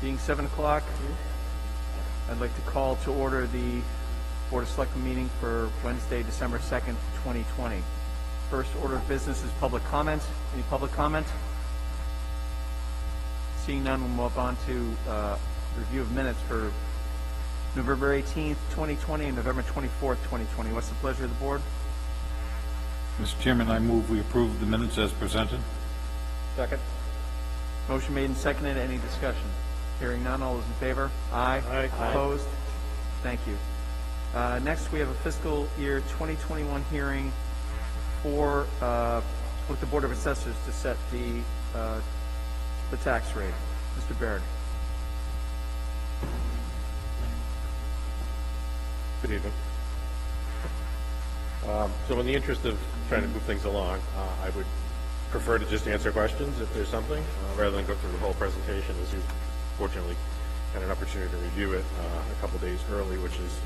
Being 7 o'clock, I'd like to call to order the Board of Selectmen meeting for Wednesday, December 2nd, 2020. First order of business is public comment. Any public comment? Seeing none, we'll move on to review of minutes for November 18th, 2020 and November 24th, 2020. What's the pleasure of the board? Mr. Chairman, I move we approve the minutes as presented. Second. Motion made and seconded. Any discussion? Hearing none. All those in favor? Aye. Aye. Opposed? Thank you. Next, we have a fiscal year 2021 hearing for with the Board of Assessors to set the tax rate. Mr. Baird. Good evening. So in the interest of trying to move things along, I would prefer to just answer questions if there's something, rather than go through the whole presentation, as you fortunately had an opportunity to review it a couple days early, which is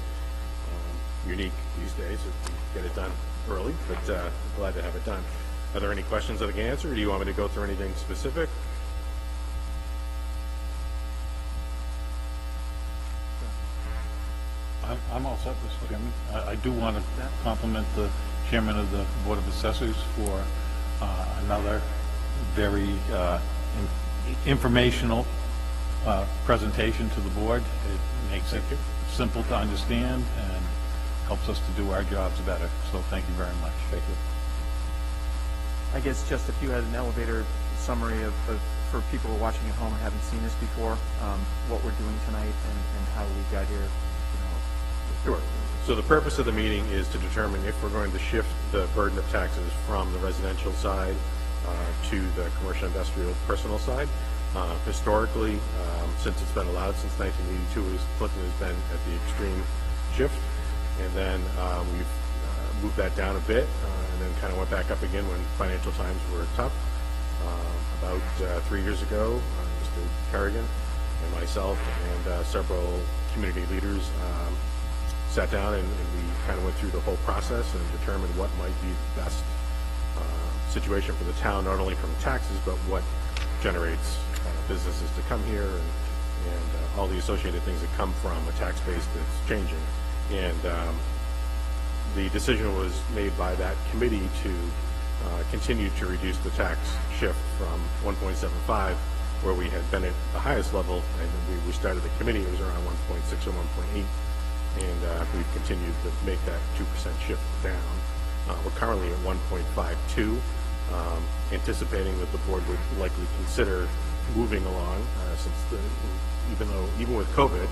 unique these days if you get it done early, but glad to have it done. Are there any questions that I can answer, or do you want me to go through anything specific? I'm all set, Mr. Chairman. I do want to compliment the Chairman of the Board of Assessors for another very informational presentation to the board. It makes it simple to understand and helps us to do our jobs better. So thank you very much. Thank you. I guess just if you had an elevator summary of for people who are watching at home and haven't seen this before, what we're doing tonight and how we got here. Sure. So the purpose of the meeting is to determine if we're going to shift the burden of taxes from the residential side to the commercial, industrial, personal side. Historically, since it's been allowed since 1982, Clinton has been at the extreme shift, and then we've moved that down a bit, and then kind of went back up again when financial times were tough. About 3 years ago, Mr. Kerrigan and myself and several community leaders sat down and we kind of went through the whole process and determined what might be the best situation for the town, not only from taxes, but what generates businesses to come here and all the associated things that come from a tax base that's changing. And the decision was made by that committee to continue to reduce the tax shift from 1.75, where we had been at the highest level, and we started the committee, it was around 1.6 or 1.8. And we've continued to make that 2% shift down. We're currently at 1.52, anticipating that the board would likely consider moving along, since even with COVID,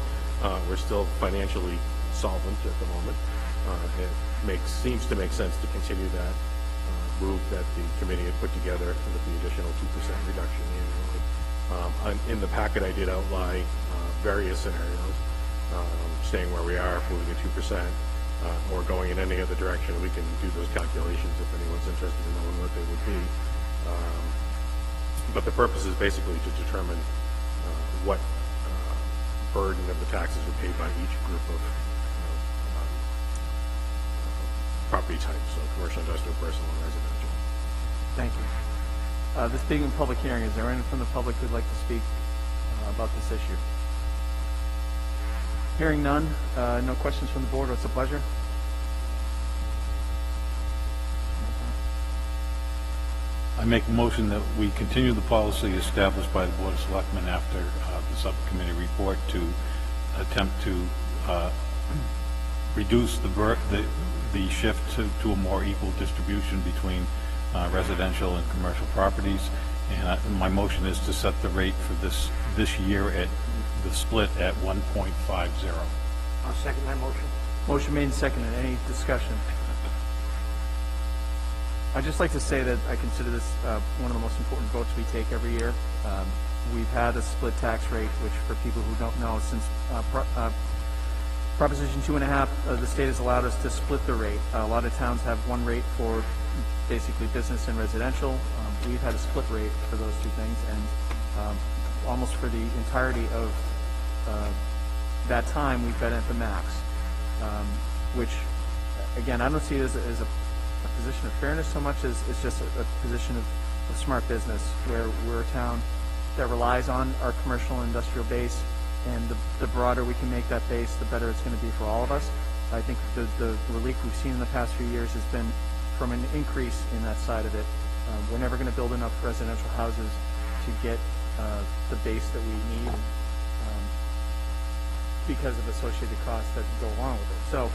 we're still financially solvent at the moment. It seems to make sense to continue that move that the committee had put together with the additional 2% reduction annually. In the packet, I did outline various scenarios. Staying where we are, moving at 2%, or going in any other direction. We can do those calculations if anyone's interested in knowing what they would be. But the purpose is basically to determine what burden of the taxes are paid by each group of property types, so commercial, industrial, personal, and residential. Thank you. This being a public hearing, is there anyone from the public who'd like to speak about this issue? Hearing none, no questions from the board. What's the pleasure? I make a motion that we continue the policy established by the Board of Selectmen after the subcommittee report to attempt to reduce the shift to a more equal distribution between residential and commercial properties. And my motion is to set the rate for this year at the split at 1.50. I'll second that motion. Motion made and seconded. Any discussion? I'd just like to say that I consider this one of the most important votes we take every year. We've had a split tax rate, which for people who don't know, since Proposition 2.5, the state has allowed us to split the rate. A lot of towns have one rate for basically business and residential. We've had a split rate for those two things, and almost for the entirety of that time, we've been at the max, which, again, I don't see it as a position of fairness so much as it's just a position of smart business, where we're a town that relies on our commercial and industrial base, and the broader we can make that base, the better it's going to be for all of us. I think the relief we've seen in the past few years has been from an increase in that side of it. We're never going to build enough residential houses to get the base that we need because of associated costs that go along with it. So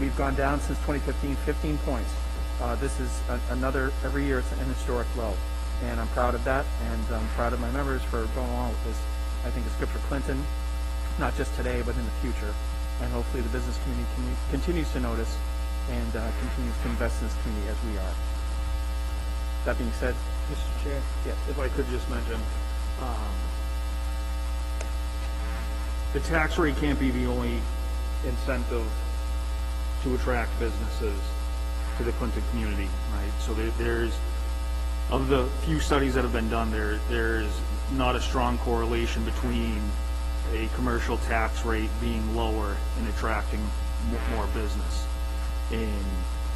we've gone down since 2015, 15 points. This is another, every year it's an historic low. And I'm proud of that, and I'm proud of my members for going along with this. I think it's good for Clinton, not just today, but in the future. And hopefully the business community continues to notice and continues to invest in this community as we are. That being said, Mr. Chair? Yes. If I could just mention, the tax rate can't be the only incentive to attract businesses to the Clinton community, right? So there's, of the few studies that have been done, there's not a strong correlation between a commercial tax rate being lower and attracting more business. And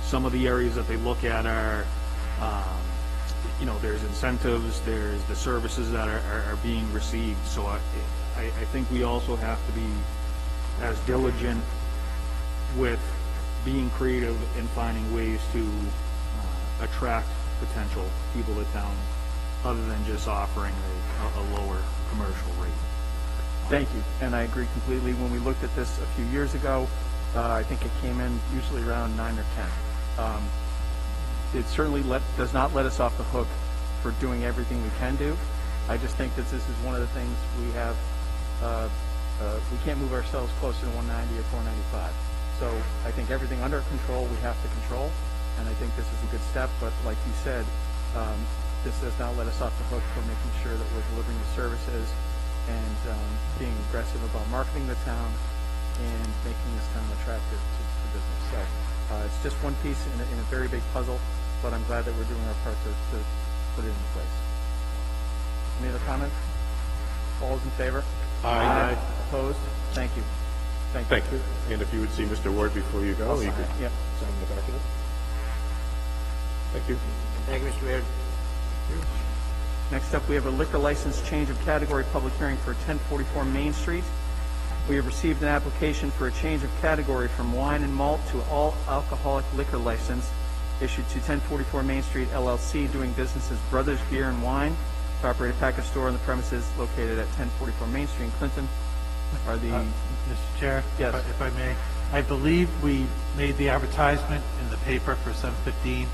some of the areas that they look at are, there's incentives, there's the services that are being received. So I think we also have to be as diligent with being creative and finding ways to attract potential people to town, other than just offering a lower commercial rate. thank you, and I agree completely. When we looked at this a few years ago, I think it came in usually around 9 or 10. It certainly does not let us off the hook for doing everything we can do. I just think that this is one of the things we have, we can't move ourselves closer to 190 or 495. So I think everything under control we have to control, and I think this is a good step, but like you said, this does not let us off the hook for making sure that we're delivering the services and being aggressive about marketing the town and making this town attractive to business. So it's just one piece in a very big puzzle, but I'm glad that we're doing our part to put it into place. Any other comments? All those in favor? Aye. Opposed? Thank you. Thank you. And if you would see Mr. Ward before you go, I'll you sign could it. Yep. sign the document. Thank you. Thank you, Mr. Mayor. Next up, we have a liquor license change of category public hearing for 1044 Main Street. We have received an application for a change of category from wine and malt to all alcoholic liquor license issued to 1044 Main Street LLC, doing business as Brothers Beer and Wine, to operate a package store on the premises located at 1044 Main Street in Clinton. Are the Mr. Chair? Yes. If I may, I believe we made the advertisement in the paper for 7:15,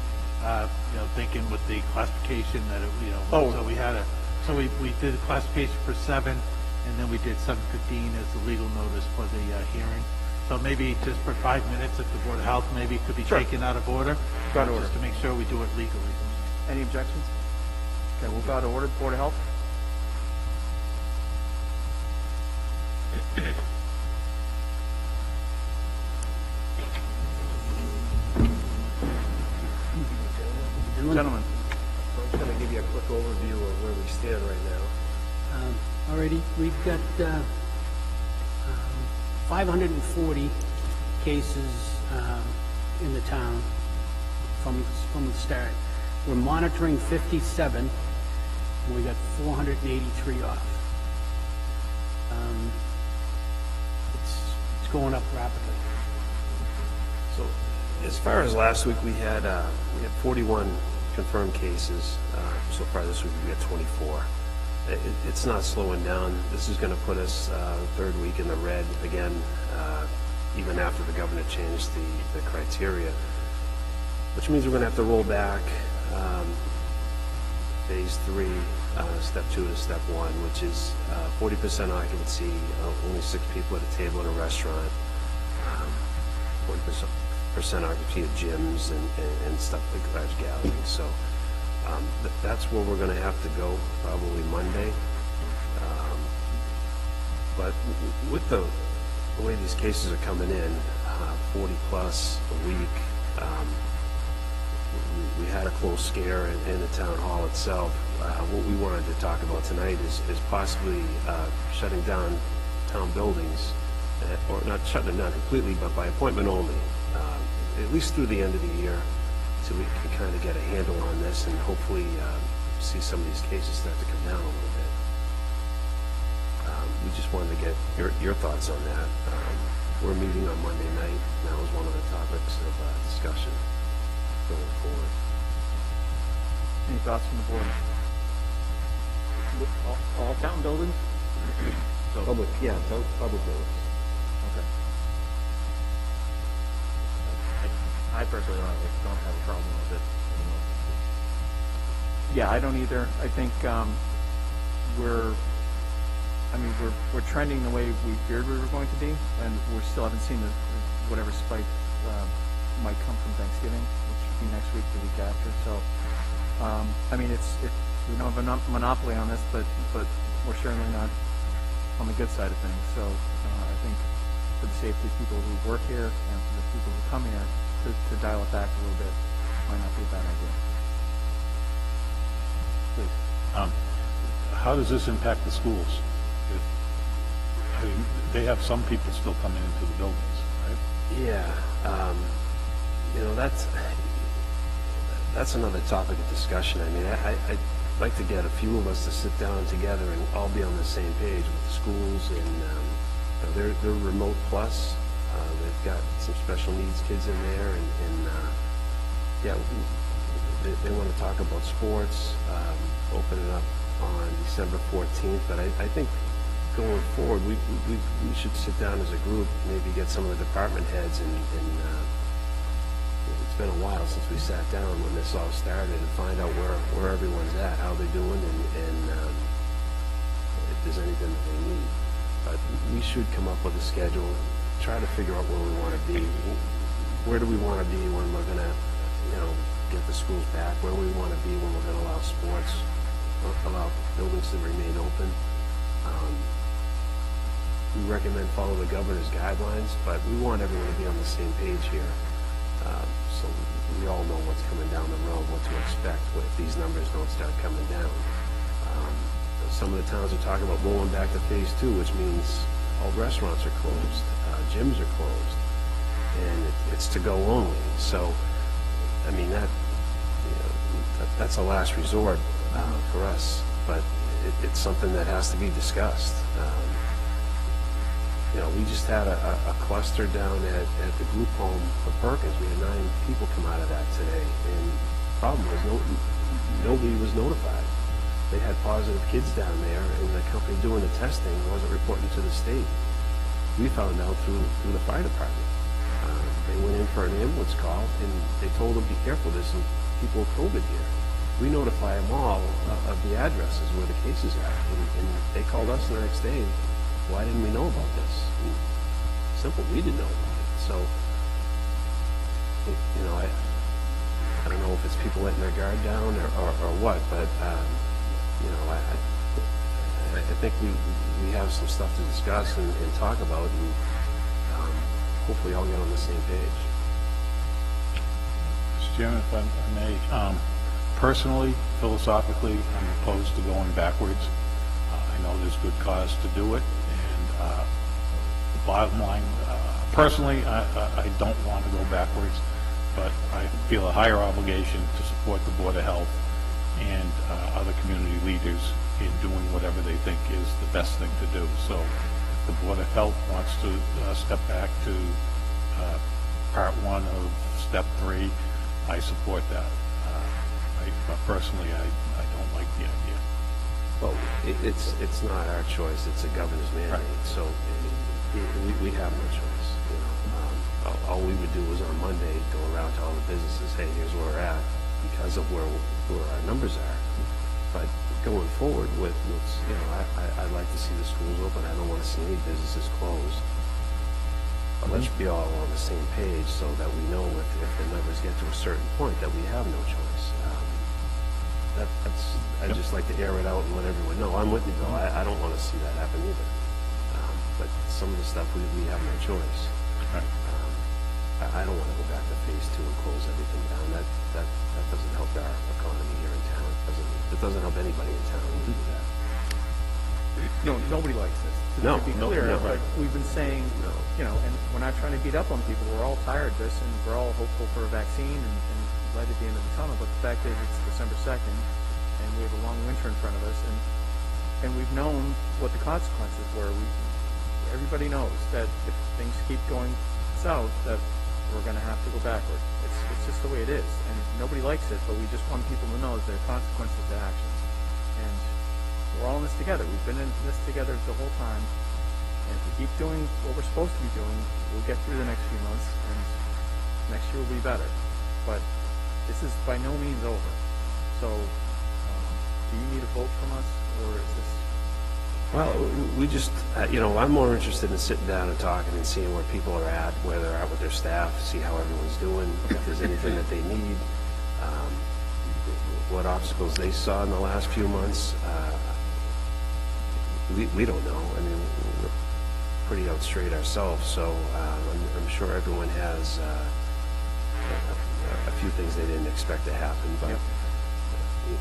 thinking with the classification that it, Oh. so we had we did the classification for 7, and then we did 7:15 as the legal notice for the hearing. So maybe just for 5 minutes, if the Board of Health maybe could be Sure. taken out of order. Out of order. Just to make sure we do it legally. any objections? Okay, we'll go to order. Board of Health. Gentlemen. I'm just going to give you a quick overview of where we stand right now. Alrighty, we've got 540 cases in the town from the start. We're monitoring 57, and we got 483 off. It's going up rapidly. So as far as last week, we had 41 confirmed cases. So far this week, we got 24. It's not slowing down. This is going to put us third week in the red again, even after the governor changed the criteria, which means we're going to have to roll back phase 3, step 2 to step 1, which is 40% occupancy, only 6 people at a table in a restaurant, 40% occupancy at gyms and stuff like large gatherings. So that's where we're going to have to go probably Monday. But with the way these cases are coming in, 40 plus a week, we had a close scare in the town hall itself. What we wanted to talk about tonight is possibly shutting down town buildings, or not shutting them down completely, but by appointment only, at least through the end of the year, so we can kind of get a handle on this and hopefully see some of these cases start to come down a little bit. We just wanted to get your thoughts on that. We're meeting on Monday night. That was one of the topics of discussion going forward. Any thoughts from the board? All town buildings? Public, yeah, public buildings. Okay. I personally don't have a problem with it. Yeah, I don't either. I think we're trending the way we feared we were going to be, and we still haven't seen whatever spike might come from Thanksgiving, which should be next week, the week after. So, we don't have a monopoly on this, but we're certainly not on the good side of things. So, I think for the safety of people who work here and for the people who come here, to dial it back a little bit might not be a bad idea. How does this impact the schools? They have some people still coming into the buildings, right? Yeah, that's another topic of discussion. I mean, I'd like to get a few of us to sit down together and all be on the same page with the schools, and they're remote plus. They've got some special needs kids in there, and yeah, they want to talk about sports, opening up on December 14th, but I think going forward, we should sit down as a group, maybe get some of the department heads, and it's been a while since we sat down when this all started, and find out where everyone's at, how they're doing, and if there's anything that they need. But we should come up with a schedule, try to figure out where we want to be. Where do we want to be when we're going to, get the schools back? Where we want to be when we're going to allow sports, allow buildings to remain open? We recommend follow the governor's guidelines, but we want everyone to be on the same page here. So we all know what's coming down the road, what to expect if these numbers don't start coming down. Some of the towns are talking about rolling back to phase 2, which means all restaurants are closed, gyms are closed, and it's to go only. So, I mean, that's a last resort for us, but it's something that has to be discussed. We just had a cluster down at the group home for Perkins. We had 9 people come out of that today, and the problem was nobody was notified. They had positive kids down there, and the company doing the testing wasn't reporting to the state. We found out through the fire department. They went in for an ambulance call, and they told them, be careful, there's some people with COVID here. We notify them all of the addresses where the cases are, and they called us the next day. Why didn't we know about this? And simple, we didn't know about it. So, I don't know if it's people letting their guard down or what, but I think we have some stuff to discuss and talk about, and hopefully all get on the same page. Mr. Chairman, if I may, personally, philosophically, I'm opposed to going backwards. I know there's good cause to do it, and the bottom line, personally, I don't want to go backwards, but I feel a higher obligation to support the Board of Health and other community leaders in doing whatever they think is the best thing to do. So if the Board of Health wants to step back to part 1 of step 3, I support that. But personally, I don't like the idea. Well, it's not our choice, it's a governor's mandate, Right. so we have no choice. All we would do was on Monday go around to all the businesses, hey, here's where we're at, because of where our numbers are. But going forward with I'd like to see the schools open. I don't want to see any businesses closed. But let's be all on the same page so that we know if the numbers get to a certain point that we have no choice. I'd just like to air it out and let everyone know. I'm with you, Bill. I don't want to see that happen either. But some of the stuff we have no choice. Right. I don't want to go back to phase 2 and close everything down. That doesn't help our economy here in town. It doesn't help anybody in town to do that. No, nobody likes this. No, To be no, clear, no. but we've been saying, No. and we're not trying to beat up on people. We're all tired of this, and we're all hopeful for a vaccine and light at the end of the tunnel. But the fact is, it's December 2nd, and we have a long winter in front of us, and we've known what the consequences were. Everybody knows that if things keep going south, that we're going to have to go backward. It's just the way it is, and nobody likes it, but we just want people to know that there are consequences to actions. And we're all in this together. We've been in this together the whole time, and if we keep doing what we're supposed to be doing, we'll get through the next few months, and next year will be better. But this is by no means over. So, do you need a vote from us, or is this? Well, we just, I'm more interested in sitting down and talking and seeing where people are at, where they're at with their staff, see how everyone's doing, if there's anything that they need, what obstacles they saw in the last few months. We don't know. I mean, we're pretty out straight ourselves, so I'm sure everyone has a few things they didn't expect to happen, but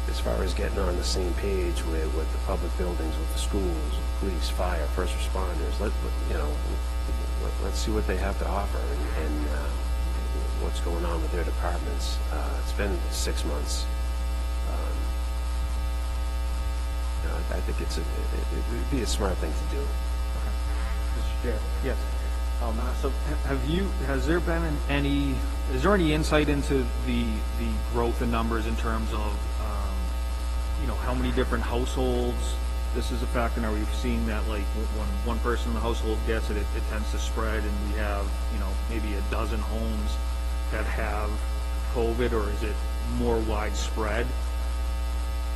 as far as getting on the same page with the public buildings, with the schools, police, fire, first responders, let's see what they have to offer and what's going on with their departments. It's been 6 months. I think it would be a smart thing to do. Mr. Chair. Yes. So is there any insight into the growth in numbers in terms of, how many different households this is affecting? Are we seeing that, like, when one person in the household gets it, it tends to spread, and we have, maybe a dozen homes that have COVID, or is it more widespread?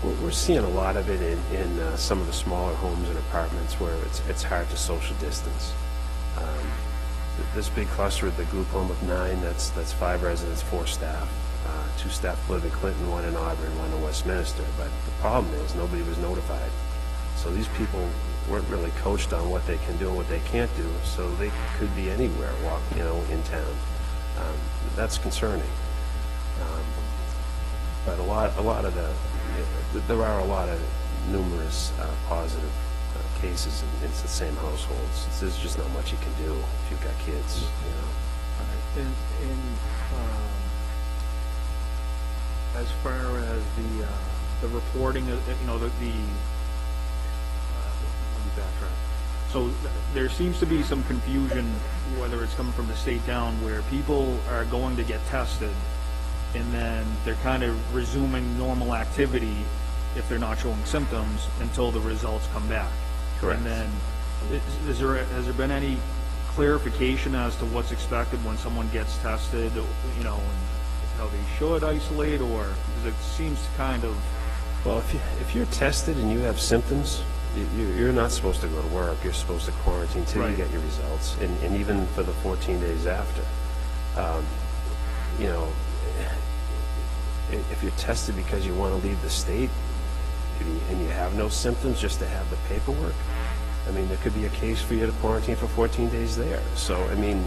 We're seeing a lot of it in some of the smaller homes and apartments where it's hard to social distance. This big cluster at the group home of 9, that's 5 residents, 4 staff. 2 staff live in Clinton, 1 in Auburn, 1 in Westminster. But the problem is nobody was notified. So these people weren't really coached on what they can do and what they can't do. So they could be anywhere, in town. That's concerning. But there are a lot of numerous positive cases in the same households. There's just not much you can do if you've got kids. As far as the reporting, let me backtrack. So there seems to be some confusion, whether it's coming from the state down, where people are going to get tested, and then they're kind of resuming normal activity if they're not showing symptoms until the results come back. Correct. And then, has there been any clarification as to what's expected when someone gets tested, and how they should isolate, or because it seems to kind of... Well, if you're tested and you have symptoms, you're not supposed to go to work. You're supposed to quarantine till you get your results, and even for the 14 days after. If you're tested because you want to leave the state and you have no symptoms, just to have the paperwork, I mean, there could be a case for you to quarantine for 14 days there. So, I mean,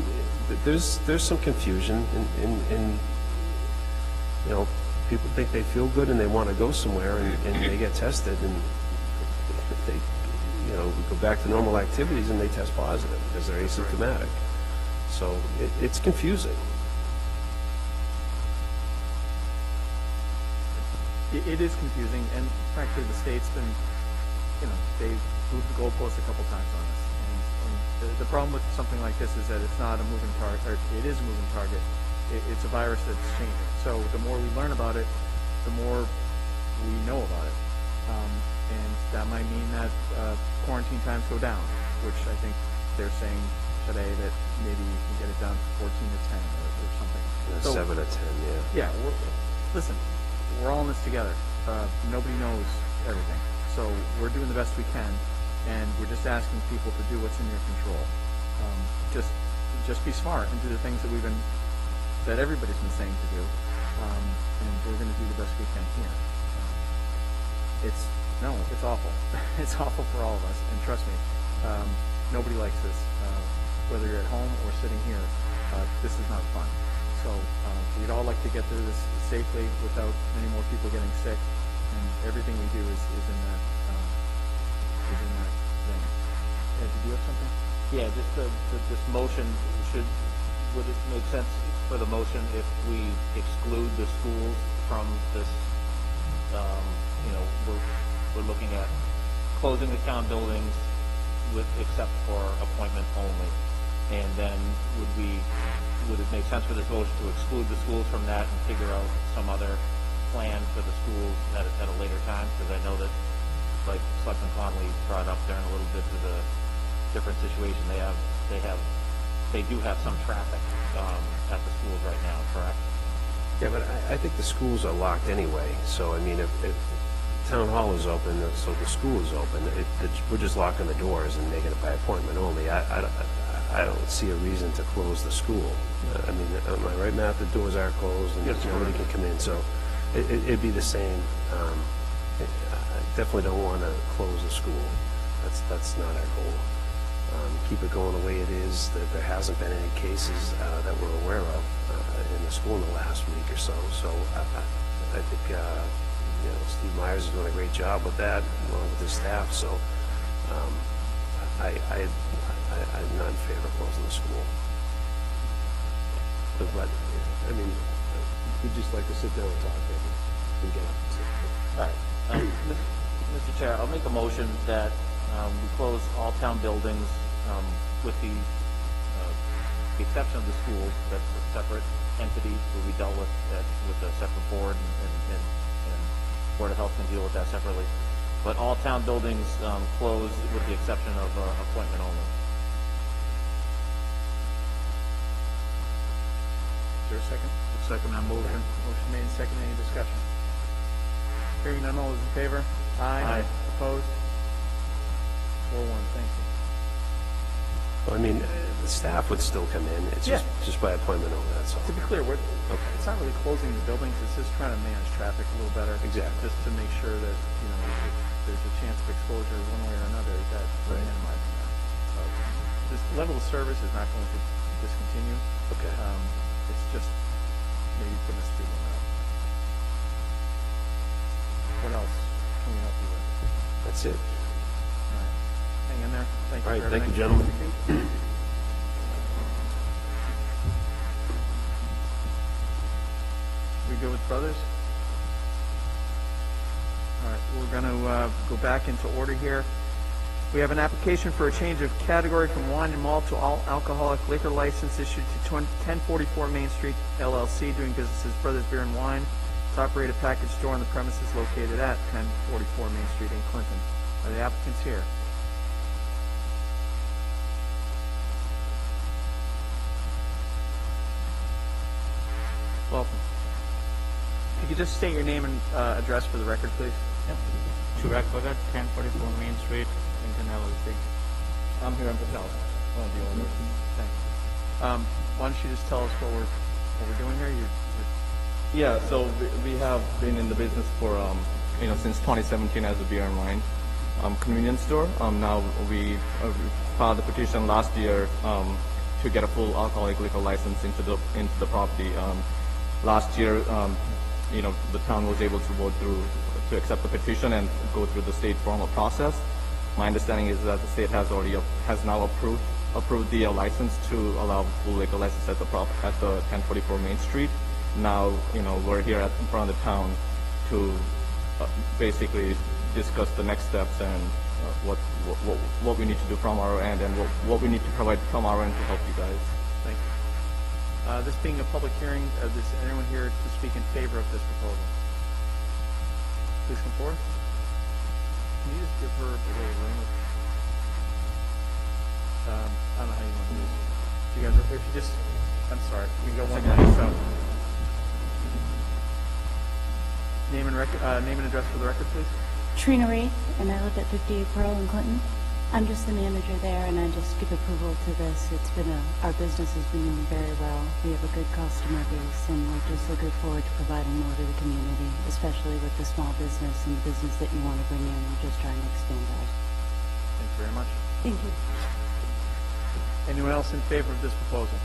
there's some confusion in people think they feel good and they want to go somewhere, and they get tested, and they, go back to normal activities and they test positive because they're asymptomatic. So it's confusing. It is confusing, and frankly, the state's been, they've moved the goalposts a couple times on us. And the problem with something like this is that it's not a moving target, or it is a moving target. It's a virus that's changing. So the more we learn about it, the more we know about it. And that might mean that quarantine times go down, which I think they're saying today that maybe you can get it down to 14 to 10 or something. 7 to 10, yeah. Yeah, listen, we're all in this together. Nobody knows everything. So we're doing the best we can, and we're just asking people to do what's in your control. Just be smart and do the things that everybody's been saying to do, and we're going to do the best we can here. It's awful. It's awful for all of us, and trust me, nobody likes this. Whether you're at home or sitting here, this is not fun. So we'd all like to get through this safely without any more people getting sick, and everything we do is in that vein. Ed, did you have something? Yeah, just this motion, would it make sense for the motion if we exclude the schools from this, we're looking at closing the town buildings except for appointment only. And then would it make sense for this motion to exclude the schools from that and figure out some other plan for the schools at a later time? Because I know that, like Selectman Conley brought up during a little bit of the different situation, they do have some traffic at the schools right now, correct? Yeah, but I think the schools are locked anyway, so I mean, if town hall is open, so the school is open, we're just locking the doors and making it by appointment only. I don't see a reason to close the school. I mean, am I right, Matt? The doors are closed and nobody can come in, so it'd be the same. I definitely don't want to close the school. That's not our goal. Keep it going the way it is. There hasn't been any cases that we're aware of in the school in the last week or so. So I think Steve Myers is doing a great job with that, along with his staff. So I'm not in favor of closing the school. But I mean, we'd just like to sit down and talk and get up. All right. Mr. Chair, I'll make a motion that we close all town buildings with the exception of the schools. That's a separate entity will be dealt with a separate board, and Board of Health can deal with that separately. But all town buildings closed with the exception of appointment only. Is there a second? Second on motion. Motion made and second. Any discussion? Hearing none, all those in favor? Aye. Opposed? 4-1, thank you. I mean, the staff would still come in. It's just by appointment only. That's all. To be clear, it's not really closing the buildings, it's just trying to manage traffic a little better. Exactly. Just to make sure that, if there's a chance of exposure one way or another, that we're minimizing that. This level of service is not going to discontinue. Okay. It's just maybe putting a speed limit up. What else can we help you with? That's it. All right. Hang in there. Thank you. All right, for thank you, everything. gentlemen. We good with brothers? All right, we're going to go back into order here. We have an application for a change of category from wine and malt to all alcoholic liquor license issued to 1044 Main Street LLC, doing business as Brothers Beer and Wine, to operate a package store on the premises located at 1044 Main Street in Clinton. Are the applicants here? Welcome. If you could just state your name and address for the record, please. Chirag Bhagat, 1044 Main Street, Clinton LLC. I'm here on Patel, one of the owners. Thanks. Why don't you just tell us what we're doing here? Yeah, so we have been in the business for since 2017 as a beer and wine convenience store. Now we filed the petition last year to get a full alcoholic liquor license into the property. Last year, the town was able to vote to accept the petition and go through the state formal process. My understanding is that the state has now approved the license to allow full liquor license at the 1044 Main Street. Now, we're here in front of the town to basically discuss the next steps and what we need to do from our end and what we need to provide from our end to help you guys. Thank you. This being a public hearing, is anyone here to speak in favor of this proposal? Please come forward. Can you just give her a little room? I don't know how you want to do this. You guys, if you just, I'm sorry, we can go one line. So, name and address for the record, please. Trina Reed, and I live at 58 Pearl in Clinton. I'm just the manager there, and I just give approval to this. It's been our business has been doing very well. We have a good customer base, and we're just looking forward to providing more to the community, especially with the small business and the business that you want to bring in. We're just trying to expand ours. Thank you very much. Thank you. Anyone else in favor of this proposal?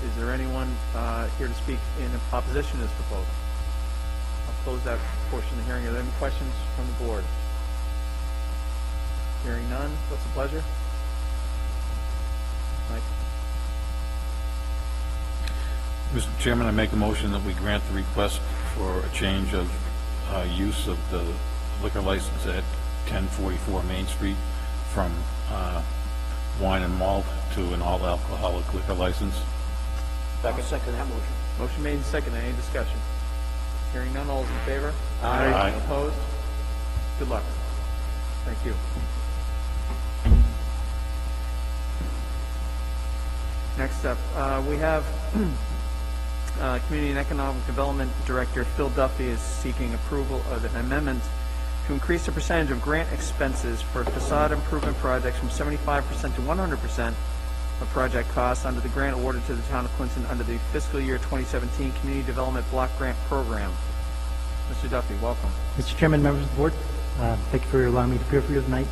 Is there anyone here to speak in opposition to this proposal? I'll close that portion of the hearing. Are there any questions from the board? Hearing none, what's the pleasure? Mike? Mr. Chairman, I make a motion that we grant the request for a change of use of the liquor license at 1044 Main Street from wine and malt to an all-alcoholic liquor license. Second that motion. Motion made and seconded. Any discussion? Hearing none, all is in favor? Aye. Opposed? Good luck. Thank you. Next up, we have Community and Economic Development Director Phil Duffy is seeking approval of an amendment to increase the percentage of grant expenses for facade improvement projects from 75% to 100% of project costs under the grant awarded to the town of Clinton under the fiscal year 2017 Community Development Block Grant Program. Mr. Duffy, welcome. Mr. Chairman, members of the board, thank you for allowing me to appear for you tonight.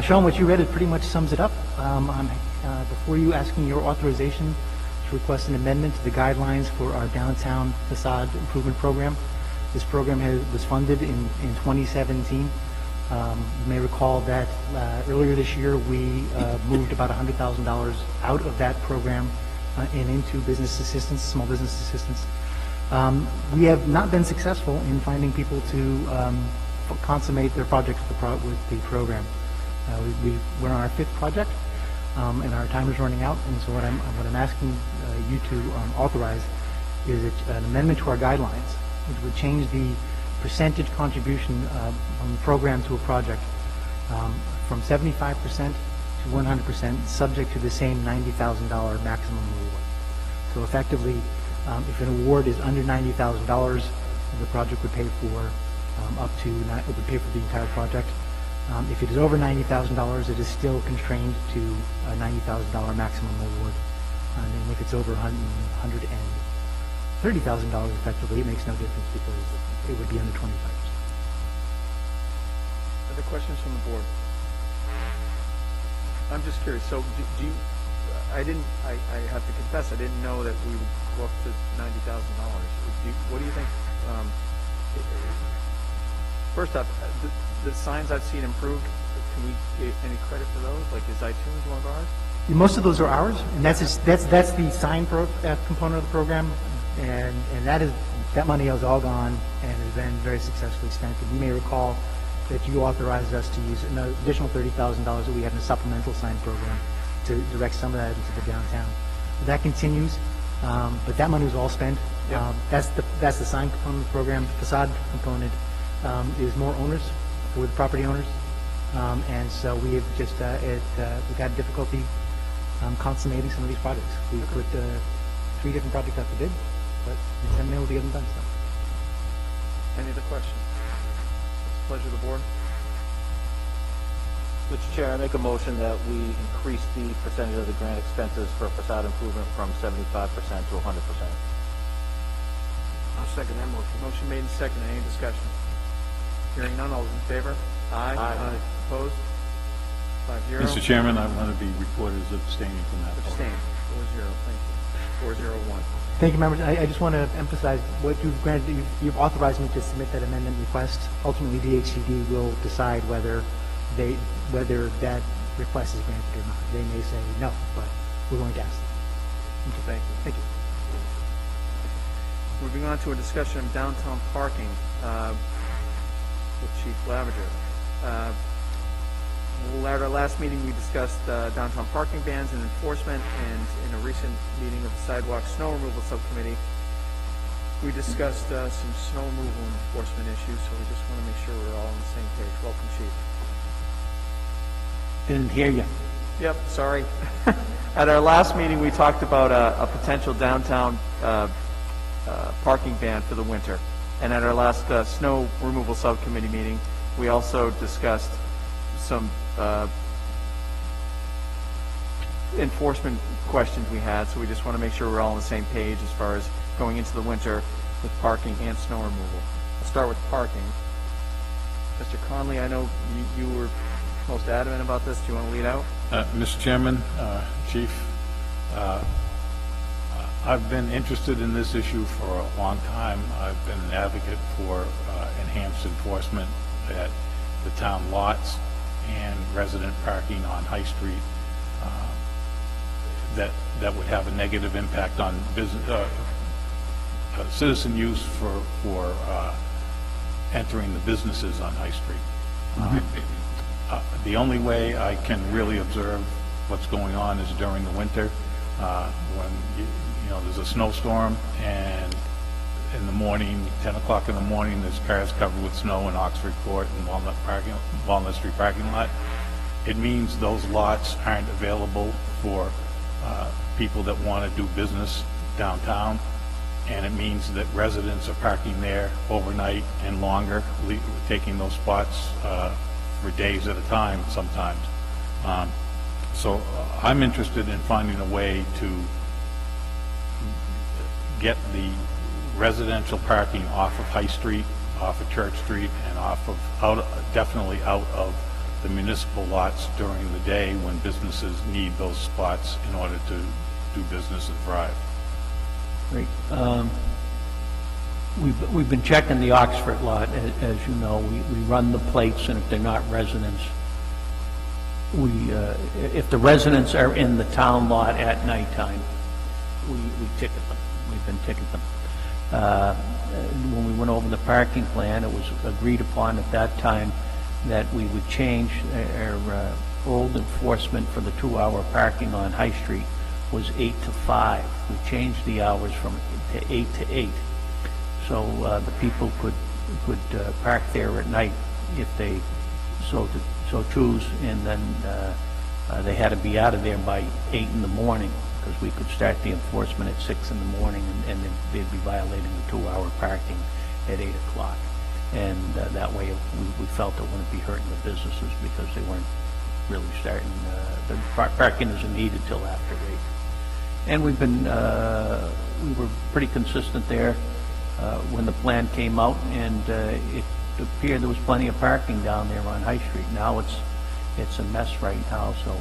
Sean, what you read, it pretty much sums it up. I'm before you asking your authorization to request an amendment to the guidelines for our downtown facade improvement program. This program was funded in 2017. You may recall that earlier this year we moved about $100,000 out of that program and into business assistance, small business assistance. We have not been successful in finding people to consummate their projects with the program. We're on our 5th project, and our time is running out. And so what I'm asking you to authorize is an amendment to our guidelines, which would change the percentage contribution from the program to a project from 75% to 100%, subject to the same $90,000 maximum award. So effectively, if an award is under $90,000, the project would pay for it would pay for the entire project. If it is over $90,000, it is still constrained to a $90,000 maximum award. And then if it's over $130,000 effectively, it makes no difference because it would be under 25%. Other questions from the board? I'm just curious, so do you, I have to confess, I didn't know that we would go up to $90,000. What do you think? First off, the signs I've seen improved, can we get any credit for those? Like, is iTunes one of ours? Most of those are ours, and that's the sign component of the program, and that money is all gone and has been very successfully spent. And you may recall that you authorized us to use an additional $30,000 that we had in a supplemental sign program to direct some of that into the downtown. That continues, but that money was all spent. Yep. That's the sign component of the program. The facade component is more owners for the property owners, and so we have just we've had difficulty consummating some of these projects. We put 3 different projects out to bid, but we haven't been able to get them done. So. Any other questions? Pleasure of the board. Mr. Chair, I make a motion that we increase the percentage of the grant expenses for facade improvement from 75% to 100%. I'll second that motion. Motion made and seconded. Any discussion? Hearing none, all those in favor? Aye. Aye. Opposed? 5-0. Mr. Chairman, I want to be recorded as abstaining from that vote. Abstain. 4-0. Thank you. 401. Thank you, members. I just want to emphasize what you've granted. You've authorized me to submit that amendment request. Ultimately, DHCD will decide whether that request is granted or not. They may say no, but we're going to ask them. Thank you. Thank you. Moving on to a discussion of downtown parking with Chief Lavager. At our last meeting, we discussed downtown parking bans and enforcement, and in a recent meeting of the Sidewalk Snow Removal Subcommittee, we discussed some snow removal and enforcement issues, so we just want to make sure we're all on the same page. Welcome, Chief. Didn't hear you. Yep, sorry. At our last meeting, we talked about a potential downtown parking ban for the winter. And at our last snow removal subcommittee meeting, we also discussed some enforcement questions we had. So we just want to make sure we're all on the same page as far as going into the winter with parking and snow removal. I'll start with parking. Mr. Conley, I know you were most adamant about this. Do you want to lead out? Mr. Chairman, Chief, I've been interested in this issue for a long time. I've been an advocate for enhanced enforcement at the town lots and resident parking on High Street that would have a negative impact on citizen use for entering the businesses on High Street. The only way I can really observe what's going on is during the winter, when, you know, there's a snowstorm, and in the morning, 10 o'clock in the morning, there's cars covered with snow in Oxford Court and Walnut Street parking lot. It means those lots aren't available for people that want to do business downtown, and it means that residents are parking there overnight and longer, taking those spots for days at a time sometimes. So I'm interested in finding a way to get the residential parking off of High Street, off of Church Street, and definitely out of the municipal lots during the day when businesses need those spots in order to do business and thrive. Great. We've been checking the Oxford lot, as you know. We run the plates, and if they're not residents, if the residents are in the town lot at nighttime, we ticket them. We've been ticketing them. When we went over the parking plan, it was agreed upon at that time that we would change our old enforcement for the 2-hour parking on High Street was 8 to 5. We changed the hours from 8 to 8. So the people could park there at night if they so choose, and then they had to be out of there by 8 in the morning, because we could start the enforcement at 6 in the morning, and then they'd be violating the 2-hour parking at 8 o'clock. And that way we felt it wouldn't be hurting the businesses, because they weren't really starting, the parking isn't needed till after 8. And we've been, we were pretty consistent there when the plan came out, and it appeared there was plenty of parking down there on High Street. Now it's a mess right now, so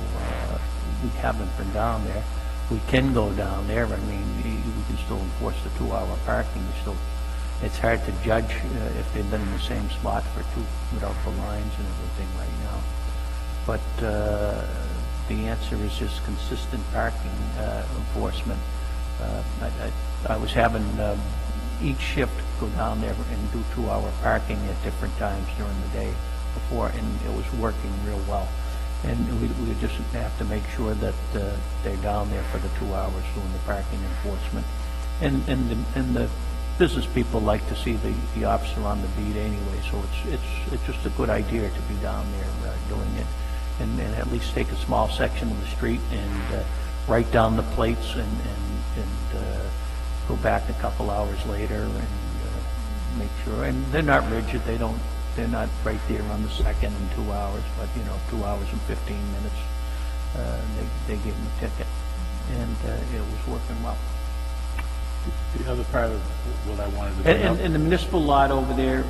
we haven't been down there. We can go down there. I mean, we can still enforce the 2-hour parking. It's hard to judge if they've been in the same spot without the lines and everything right now. But the answer is just consistent parking enforcement. I was having each shift go down there and do 2-hour parking at different times during the day before, and it was working real well. And we just have to make sure that they're down there for the 2 hours doing the parking enforcement. And the business people like to see the officer on the beat anyway, so it's just a good idea to be down there doing it, and at least take a small section of the street and write down the plates and go back a couple hours later and make sure. And they're not rigid. They're not right there on the second in 2 hours, but 2 hours and 15 minutes. They give them a ticket, and it was working well. The other part of what I wanted to bring up. And the municipal lot over there,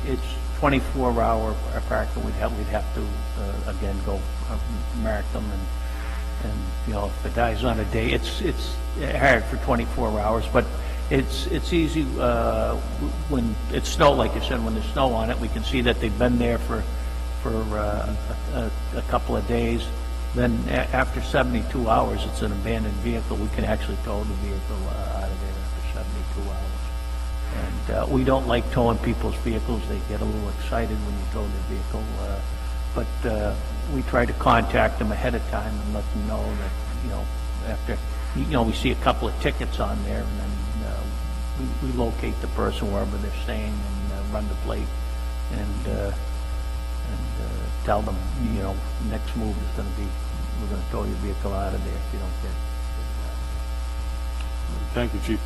it's 24-hour parking. We'd have to again go mark them, and if the guy's on a day, it's hard for 24 hours, but it's easy when it's snow, like you said. When there's snow on it, we can see that they've been there for a couple of days. Then after 72 hours, it's an abandoned vehicle. We can actually tow the vehicle out of there after 72 hours. And we don't like towing people's vehicles. They get a little excited when you tow their vehicle. But we try to contact them ahead of time and let them know that, after, we see a couple of tickets on there, and then we locate the person wherever they're staying and run the plate and tell them, next move is going to be, we're going to tow your vehicle out of there if you don't get it. Thank you, Chief.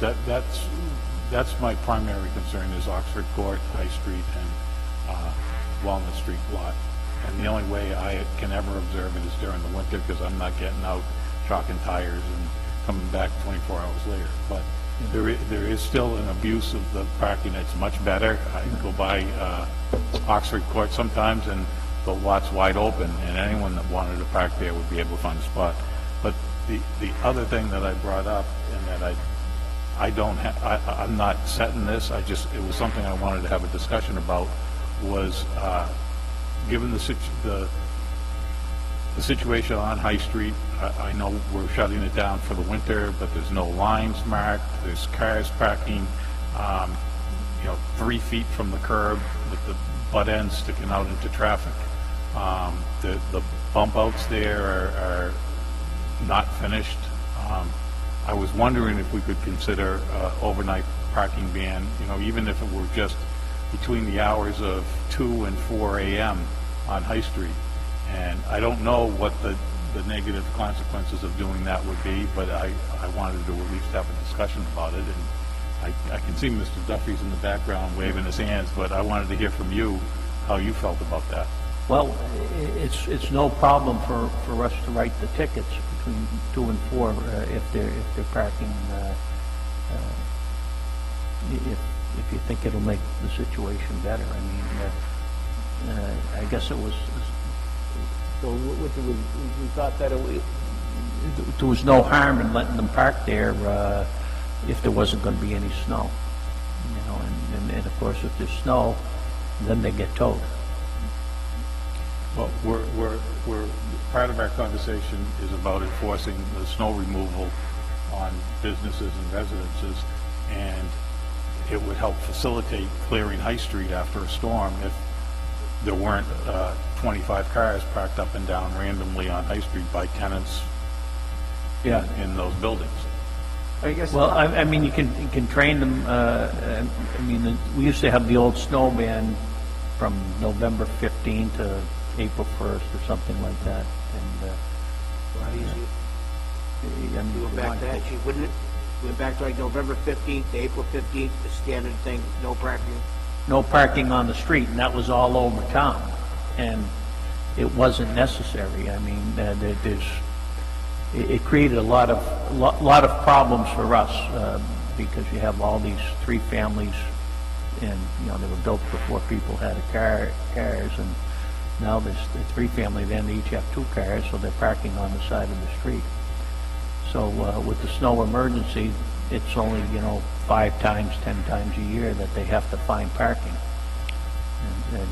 That's my primary concern is Oxford Court, High Street, and Walnut Street lot. And the only way I can ever observe it is during the winter, because I'm not getting out chalking tires and coming back 24 hours later. But there is still an abuse of the parking that's much better. I go by Oxford Court sometimes, and the lot's wide open, and anyone that wanted to park there would be able to find a spot. But the other thing that I brought up, and that I'm not setting this, it was something I wanted to have a discussion about, was given the the situation on High Street, I know we're shutting it down for the winter, but there's no lines marked, there's cars parking, 3 feet from the curb with the butt ends sticking out into traffic. The bump outs there are not finished. I was wondering if we could consider overnight parking ban, even if it were just between the hours of 2 and 4 a.m. on High Street. And I don't know what the negative consequences of doing that would be, but I wanted to at least have a discussion about it. And I can see Mr. Duffy's in the background waving his hands, but I wanted to hear from you how you felt about that. Well, it's no problem for us to write the tickets between 2 and 4 if they're parking, if you think it'll make the situation better. I mean, I guess it was, so what did we thought that there was no harm in letting them park there if there wasn't going to be any snow, and of course if there's snow, then they get towed. Well, we're part of our conversation is about enforcing the snow removal on businesses and residences, and it would help facilitate clearing High Street after a storm if there weren't 25 cars parked up and down randomly on High Street by tenants in those buildings. I guess. Well, I mean, you can train them. I mean, we used to have the old snow ban from November 15 to April 1st or something like that. And A lot easier. I mean, You went back to actually, wouldn't it? Went back to like November 15th to April 15th, the standard thing, no parking. no parking on the street, and that was all over town. And it wasn't necessary. I mean, it created a lot of problems for us because you have all these 3 families, and they were built before people had cars, and now there's the 3 family, then they each have 2 cars, so they're parking on the side of the street. So with the snow emergency, it's only 5 times, 10 times a year that they have to find parking, and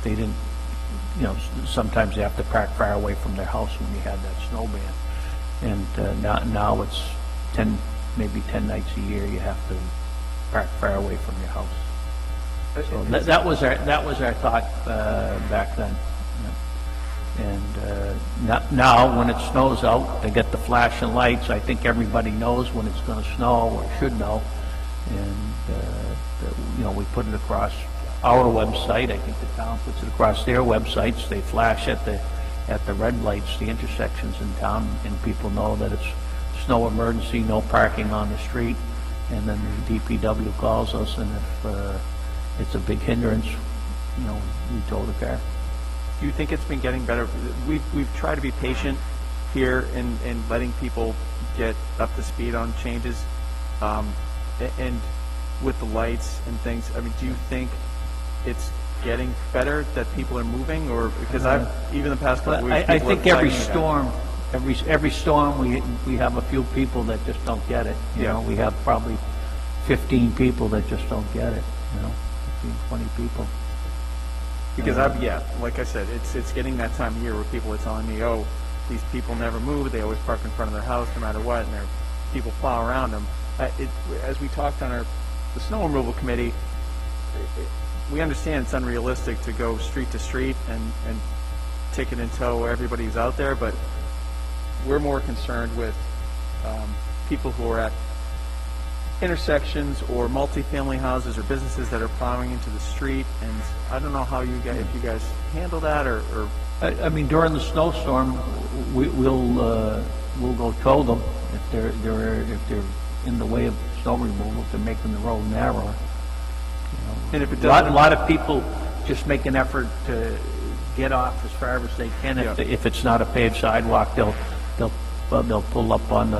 they didn't. Sometimes they have to park far away from their house when you had that snow ban, and now it's maybe 10 nights a year you have to park far away from your house. So that was our thought back then. And now when it snows out, they get the flashing lights. I think everybody knows when it's going to snow or should know, and we put it across our website. I think the town puts it across their websites. They flash at the red lights, the intersections in town, and people know that it's snow emergency, no parking on the street. And then the DPW calls us, and if it's a big hindrance, we tow the car. Do you think it's been getting better? We've tried to be patient here in letting people get up to speed on changes, and with the lights and things. I mean, do you think it's getting better that people are moving, or because even the past couple weeks, I think every storm we have a few people that just don't get it. We have probably 15 people that just don't get it. 15, 20 people. Because like I said, it's getting that time of year where people are telling me, oh, these people never move, they always park in front of their house no matter what, and people plow around them. As we talked on the snow removal committee, we understand it's unrealistic to go street to street and ticket and tow everybody who's out there, but we're more concerned with people who are at intersections or multifamily houses or businesses that are plowing into the street, and I don't know how if you guys handle that, or I mean, during the snowstorm, we'll go tow them if they're in the way of snow removal, if they're making the road narrower. And if it a doesn't, lot of people just make an effort to get off as far as they can. If it's not a paved sidewalk, they'll pull up on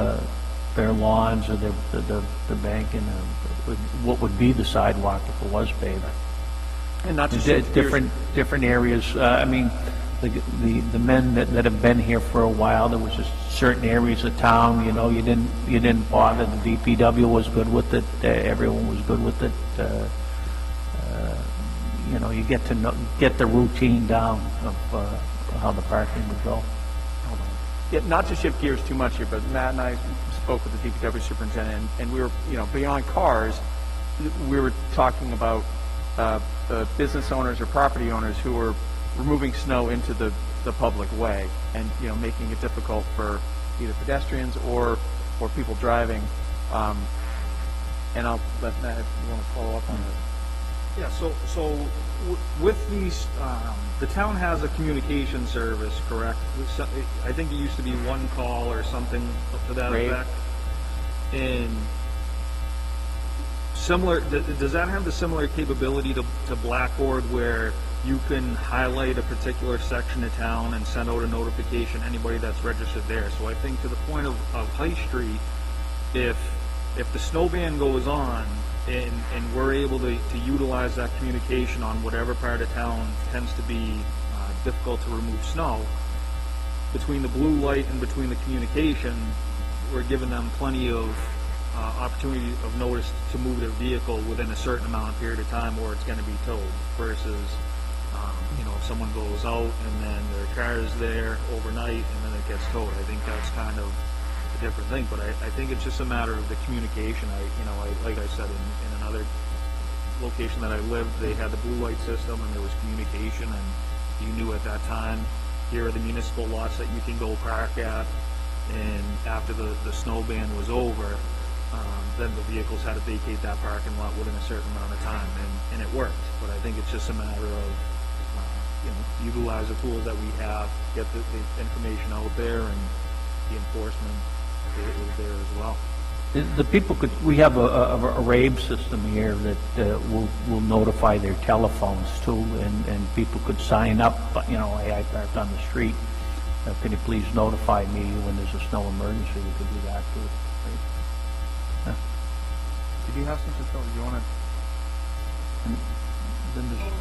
their lawns or the bank and what would be the sidewalk if it was paved. and not just Different areas. I mean, the men that have been here for a while, there was just certain areas of town, you didn't bother. The DPW was good with it. Everyone was good with it. You get the routine down of how the parking would go. Yeah, not to shift gears too much here, but Matt and I spoke with the DPW superintendent, and we were, beyond cars, we were talking about business owners or property owners who were removing snow into the public way, and making it difficult for either pedestrians or people driving. And I'll let Matt, if you want to follow up on that. Yeah, so with these, the town has a communication service, correct? I think it used to be one call or something to that Right. effect. And similar, does that have the similar capability to Blackboard where you can highlight a particular section of town and send out a notification to anybody that's registered there? So I think to the point of High Street, if the snow ban goes on and we're able to utilize that communication on whatever part of town tends to be difficult to remove snow, between the blue light and between the communication, we're giving them plenty of opportunity of notice to move their vehicle within a certain amount of period of time or it's going to be towed versus, if someone goes out and then their car is there overnight and then it gets towed. I think that's kind of a different thing, but I think it's just a matter of the communication. Like I said, in another location that I lived, they had the blue light system and there was communication and you knew at that time, here are the municipal lots that you can go park at, and after the snow ban was over, then the vehicles had to vacate that parking lot within a certain amount of time, and it worked. But I think it's just a matter of, utilize the tools that we have, get the information out there, and the enforcement is there as well. The people we have a RAVE system here that will notify their telephones too, and people could sign up, hey, I parked on the street, can you please notify me when there's a snow emergency? We could do that too. Right? Did you have something, Phil? Do you want to? Then there's...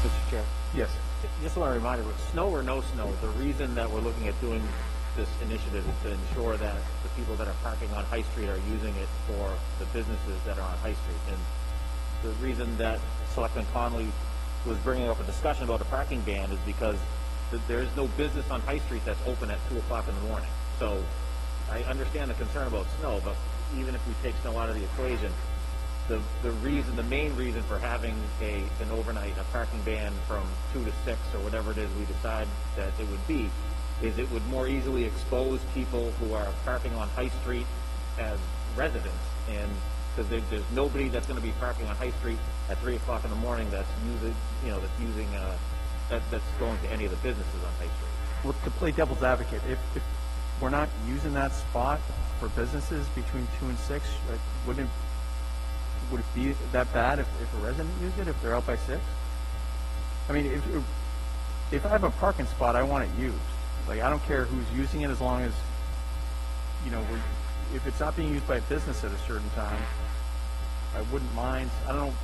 Mr. Chair. Yes. Just want to remind everyone, snow or no snow, the reason that we're looking at doing this initiative is to ensure that the people that are parking on High Street are using it for the businesses that are on High Street. And the reason that Selectman Conley was bringing up a discussion about a parking ban is because there is no business on High Street that's open at 2 o'clock in the morning. So I understand the concern about snow, but even if we take snow out of the equation, the main reason for having an overnight, a parking ban from 2 to 6 or whatever it is we decide that it would be, is it would more easily expose people who are parking on High Street as residents, and because there's nobody that's going to be parking on High Street at 3 o'clock in the morning that's going to any of the businesses on High Street. Well, to play devil's advocate, if we're not using that spot for businesses between 2 and 6, would it be that bad if a resident used it, if they're out by 6? I mean, if I have a parking spot, I want it used. Like, I don't care who's using it as long as, if it's not being used by a business at a certain time, I wouldn't mind. I don't know,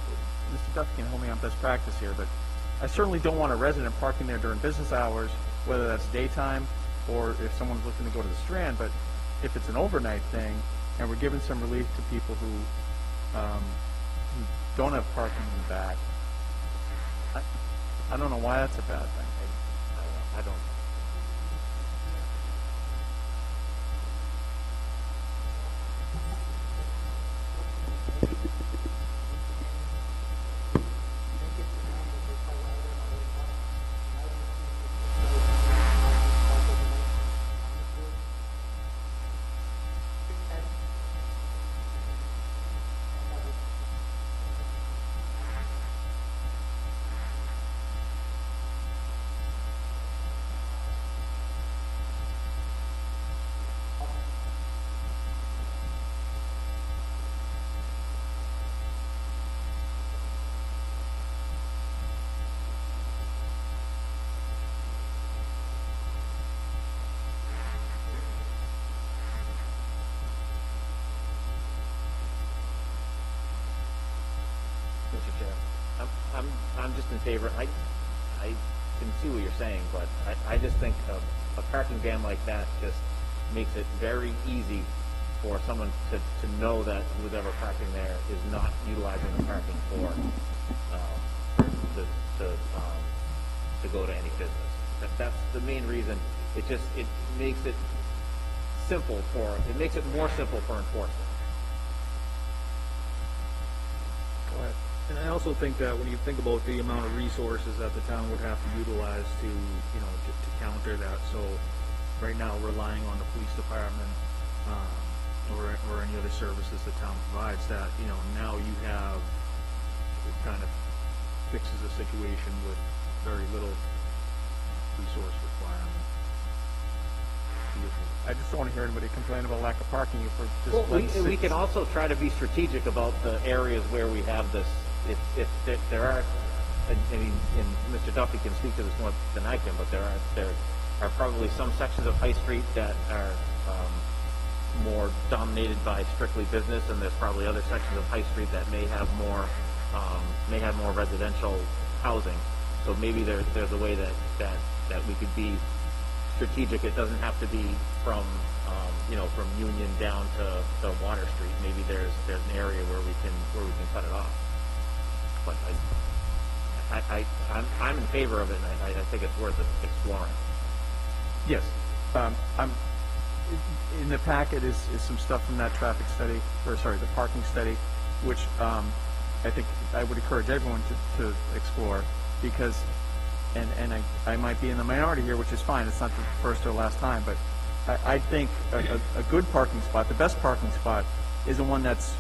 Mr. Duffy can hold me on best practice here, but I certainly don't want a resident parking there during business hours, whether that's daytime or if someone's looking to go to the Strand. But if it's an overnight thing and we're giving some relief to people who don't have parking in the back. I don't know why that's a bad thing. I don't. Mr. Chair, I'm just in favor, I can see what you're saying, but I just think a parking ban like that just makes it very easy for someone to know that who's ever parking there is not utilizing the parking for, to go to any business. That's the main reason. It makes it makes it more simple for enforcement. Go ahead. And I also think that when you think about the amount of resources that the town would have to utilize to, to counter that, so right now relying on the police department, or any other services the town provides, that, now you have, it kind of fixes the situation with very little resource requirement. I just don't want to hear anybody complain about lack of parking if we're just. Well, we can also try to be strategic about the areas where we have this. If there are, I mean, and Mr. Duffy can speak to this more than I can, but there are probably some sections of High Street that are more dominated by strictly business, and there's probably other sections of High Street that may have more residential housing. So maybe there's a way that we could be strategic. It doesn't have to be from from Union down to Water Street. Maybe there's an area where we can cut it off. But I'm in favor of it, and I think it's worth exploring. Yes. In the packet is some stuff from that traffic study, the parking study, which I think I would encourage everyone to explore, because, and I might be in the minority here, which is fine. It's not the first or last time, but I think a good parking spot, the best parking spot, is the one that's,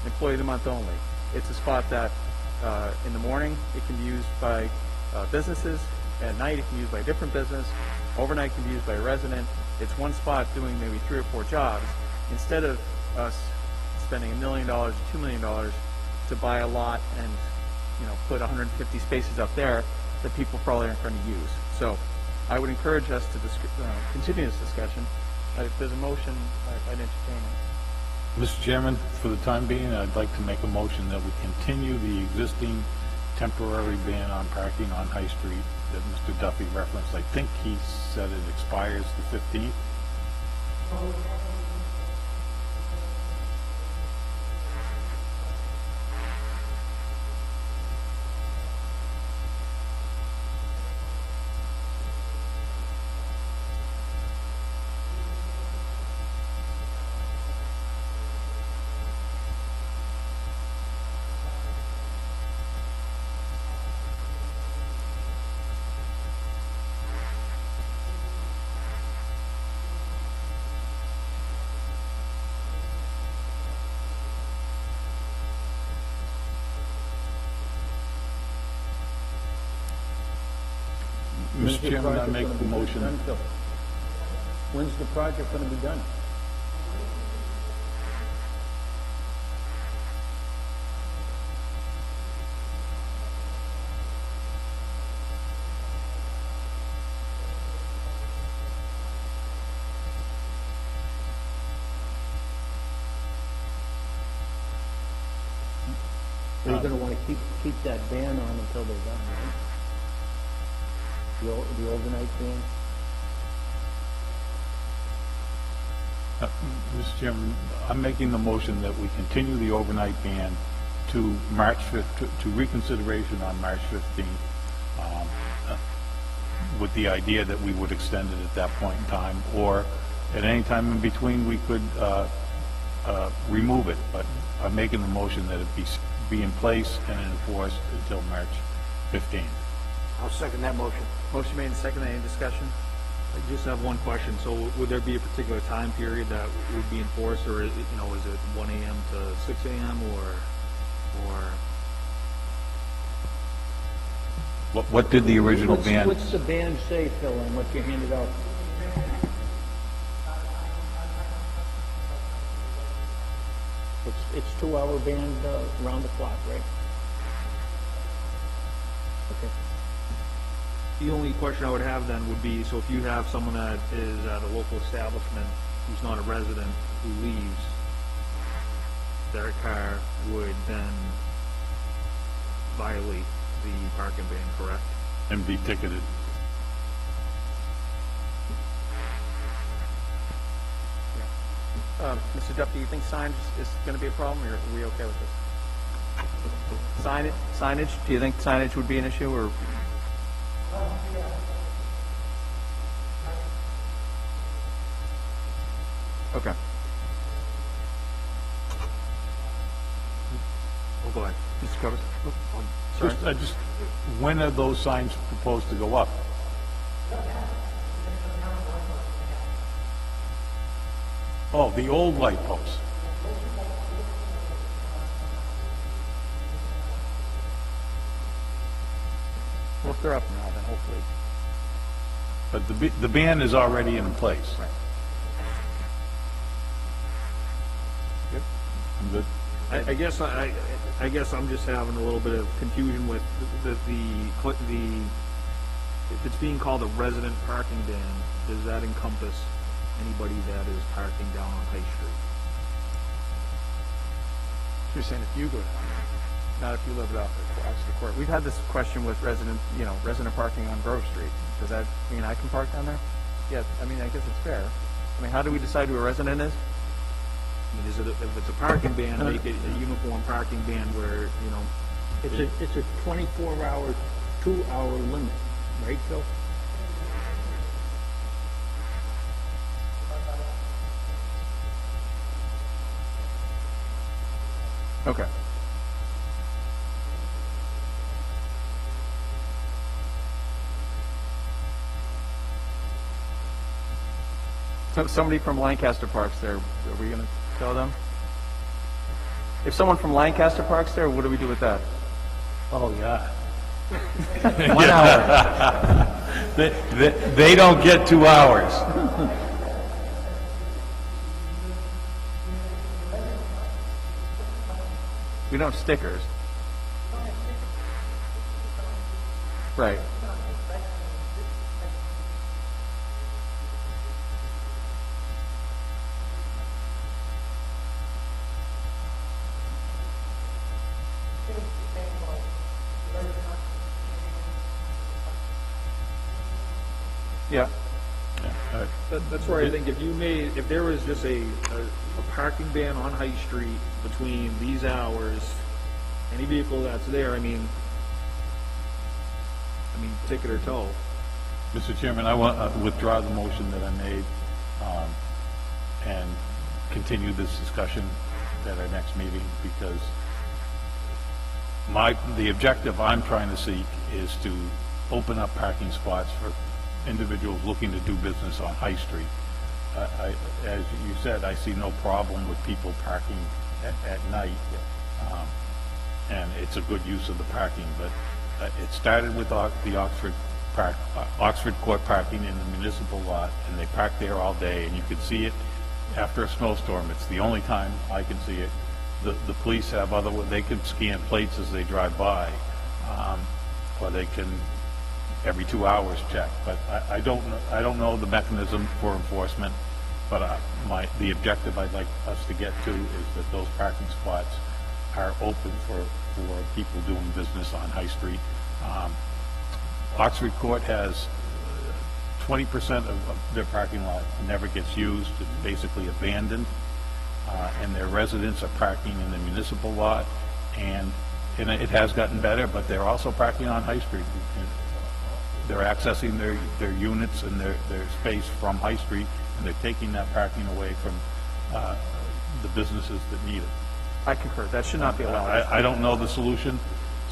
employee of the month only. It's a spot that in the morning it can be used by businesses, at night it can be used by a different business, overnight it can be used by a resident. It's one spot doing maybe 3 or 4 jobs, instead of us spending $1 million or $2 million to buy a lot and put 150 spaces up there that people probably aren't going to use. So I would encourage us to continue this discussion. If there's a motion, I'd entertain it. Mr. Chairman, for the time being, I'd like to make a motion that we continue the existing temporary ban on parking on High Street that Mr. Duffy referenced. I think he said it expires the 15th. Mr. Chairman, I make the motion. When's the project going to be done? They're going to want to keep that ban on until they're done, right? The overnight ban? Mr. Chairman, I'm making the motion that we continue the overnight ban to March 5th, to reconsideration on March 15th, with the idea that we would extend it at that point in time, or at any time in between, we could remove it. But I'm making the motion that it be in place and enforced until March 15th. I'll second that motion. Motion made and seconded. Any discussion? I just have one question. So would there be a particular time period that would be enforced, or, is it 1 a.m. to 6 a.m., or? What did the original ban? What's the ban say, Phil, on what you handed out? It's 2-hour ban around the clock, right? Okay. The only question I would have then would be, so if you have someone that is at a local establishment who's not a resident who leaves, their car would then violate the parking ban, correct? And be ticketed. Mr. Duff, do you think signage is going to be a problem, or are we okay with this? Signage, do you think signage would be an issue, or? Okay. Oh, go ahead. Mr. Covers? Sorry. Just, when are those signs proposed to go up? Oh, the old light posts. Well, if they're up now, then hopefully. But the ban is already in place. Right. Good. I'm good. I guess I'm just having a little bit of confusion with the if it's being called a resident parking ban, does that encompass anybody that is parking down on High Street? You're saying if you go down there, not if you live it off the court. We've had this question with resident parking on Grove Street. Does that mean I can park down there? Yeah, I mean, I guess it's fair. I mean, how do we decide who a resident is? I mean, if it's a parking ban, make it a uniform parking ban where, It's a 24-hour, 2-hour limit, right, Phil? Okay. So somebody from Lancaster parks there, are we gonna tell them? If someone from Lancaster parks there, what do we do with that? Oh, yeah. 1 hour. They don't get 2 hours. We don't have stickers. Right. Yeah. that's where I think if there was just a parking ban on High Street between these hours, any vehicle that's there, I mean, ticket or tow. Mr. Chairman, I want to withdraw the motion that I made and continue this discussion at our next meeting, because the objective I'm trying to seek is to open up parking spots for individuals looking to do business on High Street. As you said, I see no problem with people parking at night, and it's a good use of the parking, but it started with the Oxford Court parking in the municipal lot, and they park there all day, and you can see it after a snowstorm. It's the only time I can see it. The police have they can scan plates as they drive by, or they can every 2 hours check. But I don't know the mechanism for enforcement. But the objective I'd like us to get to is that those parking spots are open for people doing business on High Street. Oxford Court has 20% of their parking lot never gets used, it's basically abandoned, and their residents are parking in the municipal lot, and it has gotten better, but they're also parking on High Street. They're accessing their units and their space from High Street, and they're taking that parking away from the businesses that need it. I concur, that should not be allowed. I don't know the solution,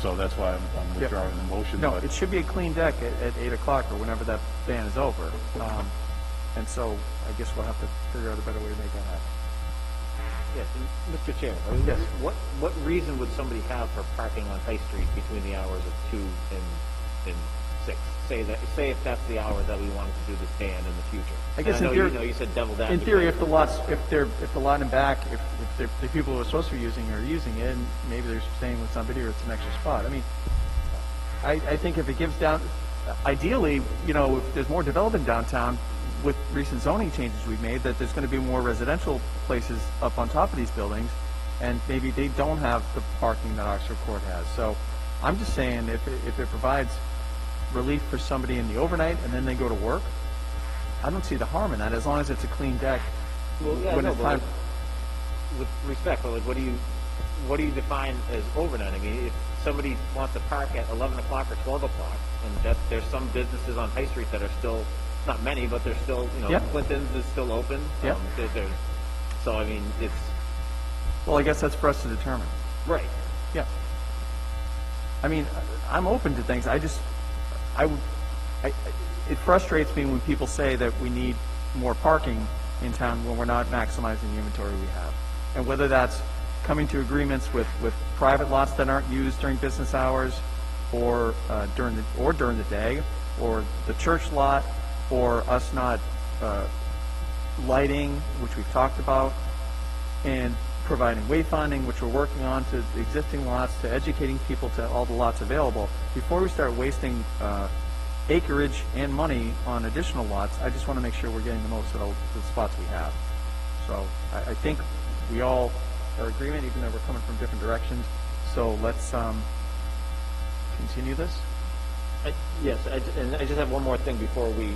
so that's why I'm withdrawing the motion. No, but it should be a clean deck at 8 o'clock or whenever that ban is over. And so I guess we'll have to figure out a better way to make that happen. Yes, and Mr. Chair, I mean, what reason would somebody have for parking on High Street between the hours of 2 and 6? Say if that's the hour that we wanted to do this ban in the future. I guess And in theory, you said devil's in advocate. theory, if the lot in back, if the people who are supposed to be using are using it, and maybe they're staying with somebody or it's an extra spot. I mean, I think if it gives down, ideally, if there's more development downtown with recent zoning changes we've made, that there's going to be more residential places up on top of these buildings, and maybe they don't have the parking that Oxford Court has. So I'm just saying, if it provides relief for somebody in the overnight and then they go to work, I don't see the harm in that, as long as it's a clean deck. Well, yeah, when no, it's but time. with respect, but like, what do you define as overnight? I mean, if somebody wants to park at 11 o'clock or 12 o'clock, and there's some businesses on High Street that are still, not many, but they're still, Yeah. Clinton's is still open. Yeah. So, I mean, it's, Well, I guess that's for us to determine. right. Yeah. I mean, I'm open to things. It frustrates me when people say that we need more parking in town when we're not maximizing the inventory we have. And whether that's coming to agreements with private lots that aren't used during business hours, or during the day, or the church lot, or us not lighting, which we've talked about, and providing wayfinding, which we're working on, to the existing lots, to educating people to all the lots available. Before we start wasting acreage and money on additional lots, I just want to make sure we're getting the most out of the spots we have. So I think we all are in agreement, even though we're coming from different directions. So let's continue this. Yes, and I just have one more thing before we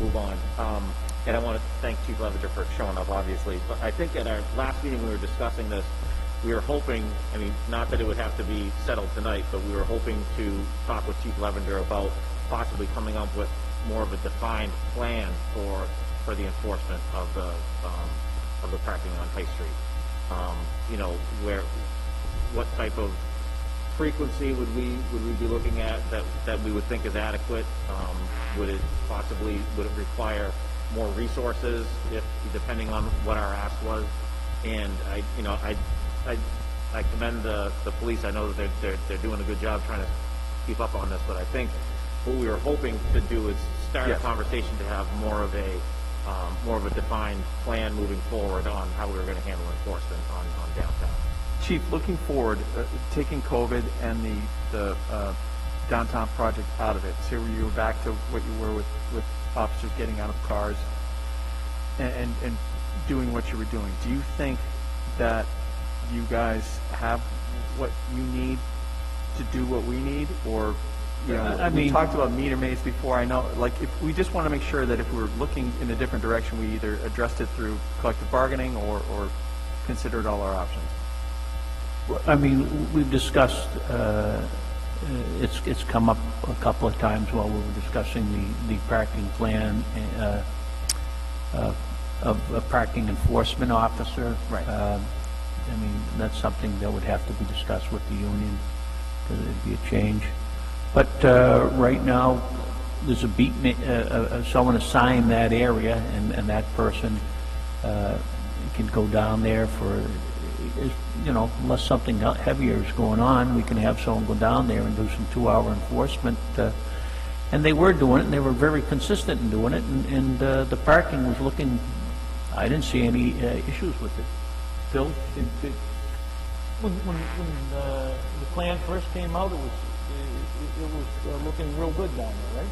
move on. And I want to thank Chief Levenger for showing up, obviously. But I think at our last meeting, we were discussing this. We were hoping, I mean, not that it would have to be settled tonight, but we were hoping to talk with Chief Levenger about possibly coming up with more of a defined plan for the enforcement of the parking on High Street. What type of frequency would we be looking at that we would think is adequate? Would it require more resources depending on what our ask was? And I commend the police. I know that they're doing a good job trying to keep up on this, but I think what we were hoping to do is start a conversation to have more of a defined plan moving forward on how we were going to handle enforcement on downtown. Chief, looking forward, taking COVID and the downtown project out of it, so you were back to what you were with officers getting out of cars and doing what you were doing. Do you think that you guys have what you need to do what we need, or we talked about meter maids before. I know, like, if we just want to make sure that if we're looking in a different direction, we either addressed it through collective bargaining or considered all our options. I mean, we've discussed, it's come up a couple of times while we were discussing the parking plan of a parking enforcement officer. Right. I mean, that's something that would have to be discussed with the union, because it'd be a change. But right now, there's someone assigned that area, and that person can go down there for, unless something heavier is going on, we can have someone go down there and do some 2-hour enforcement. And they were doing it, and they were very consistent in doing it, and the parking was looking, I didn't see any issues with it. Phil, when the plan first came out, it was looking real good down there, right?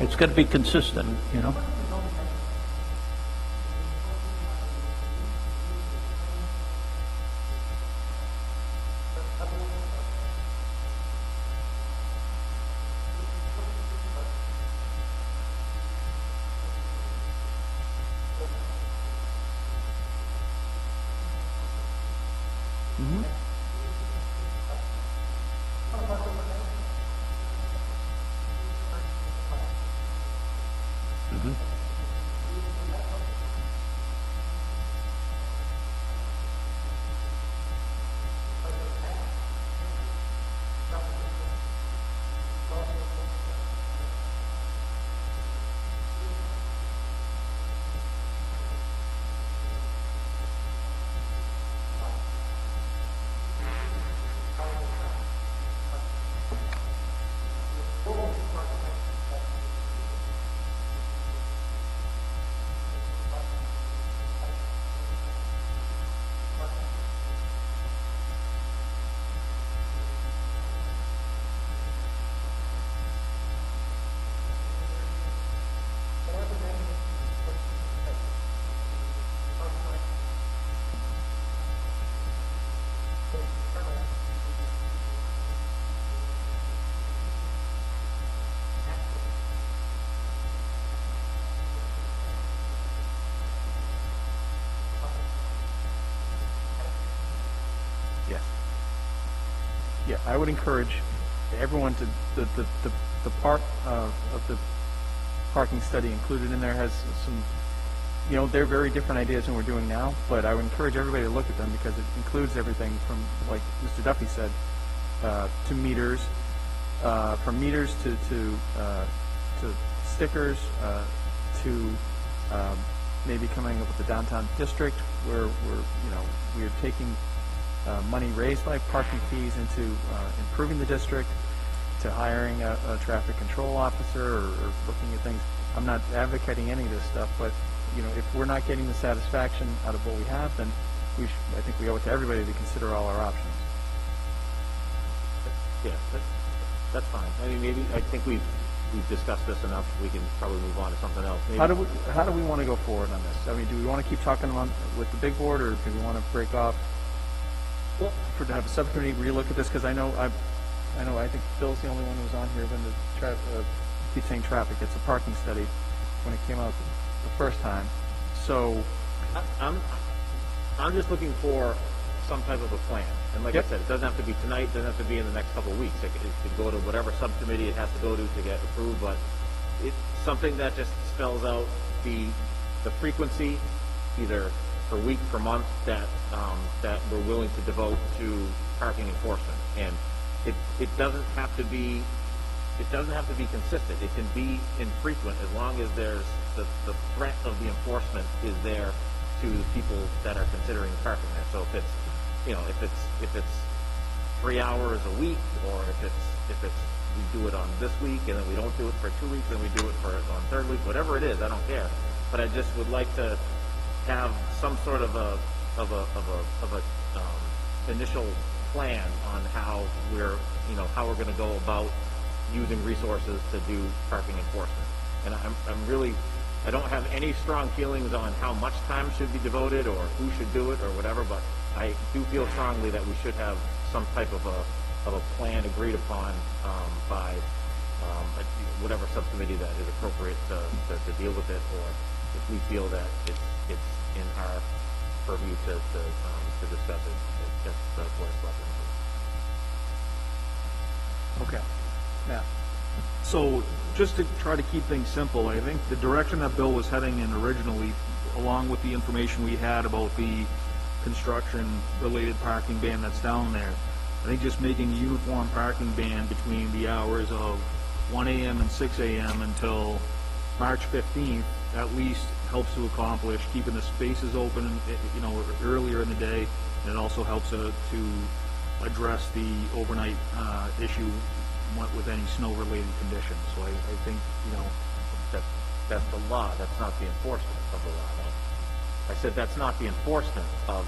It's got to be consistent, you know? Yes. Yeah, I would encourage everyone to, the part of the parking study included in there has some, you know, they're very different ideas than we're doing now, but I would encourage everybody to look at them because it includes everything from, like Mr. Duffy said, to meters, from meters to stickers, to maybe coming up with the downtown district where we're taking money raised by parking fees into improving the district, to hiring a traffic control officer or looking at things. I'm not advocating any of this stuff, but you know, if we're not getting the satisfaction out of what we have, then I think we owe it to everybody to consider all our options. Yeah, that's fine. I mean, maybe, I think we've discussed this enough. We can probably move on to something else. Maybe. How do we want to go forward on this? I mean, do we want to keep talking with the big board, or do we want to break off to have a subcommittee relook at this? Because I think Bill's the only one who was on here when the keep saying traffic. It's a parking study when it came out the first time. So I'm just looking for some type of a plan. And like I said, it doesn't have to be tonight, it doesn't have to be in the next couple of weeks. It could go to whatever subcommittee it has to go to get approved, but it's something that just spells out the frequency, either per week, per month, that we're willing to devote to parking enforcement. And it doesn't have to be consistent. It can be infrequent as long as there's the threat of the enforcement is there to the people that are considering parking there. So if it's, you know, if it's 3 hours a week, or if it's we do it on this week and then we don't do it for 2 weeks and we do it on third week, whatever it is, I don't care. But I just would like to have some sort of a initial plan on how we're going to go about using resources to do parking enforcement. And I don't have any strong feelings on how much time should be devoted or who should do it or whatever, but I do feel strongly that we should have some type of a plan agreed upon by whatever subcommittee that is appropriate to deal with it, or if we feel that it's in our purview to discuss it at the Board of Selectmen. okay, yeah. So, just to try to keep things simple, I think the direction that Bill was heading in originally, along with the information we had about the construction-related parking ban that's down there, I think just making a uniform parking ban between the hours of 1 a.m. and 6 a.m. until March 15th at least helps to accomplish keeping the spaces open, you know, earlier in the day, and it also helps to address the overnight issue with any snow-related conditions. So I think, you know, That's the law, that's not the enforcement of the law. I said that's not the enforcement of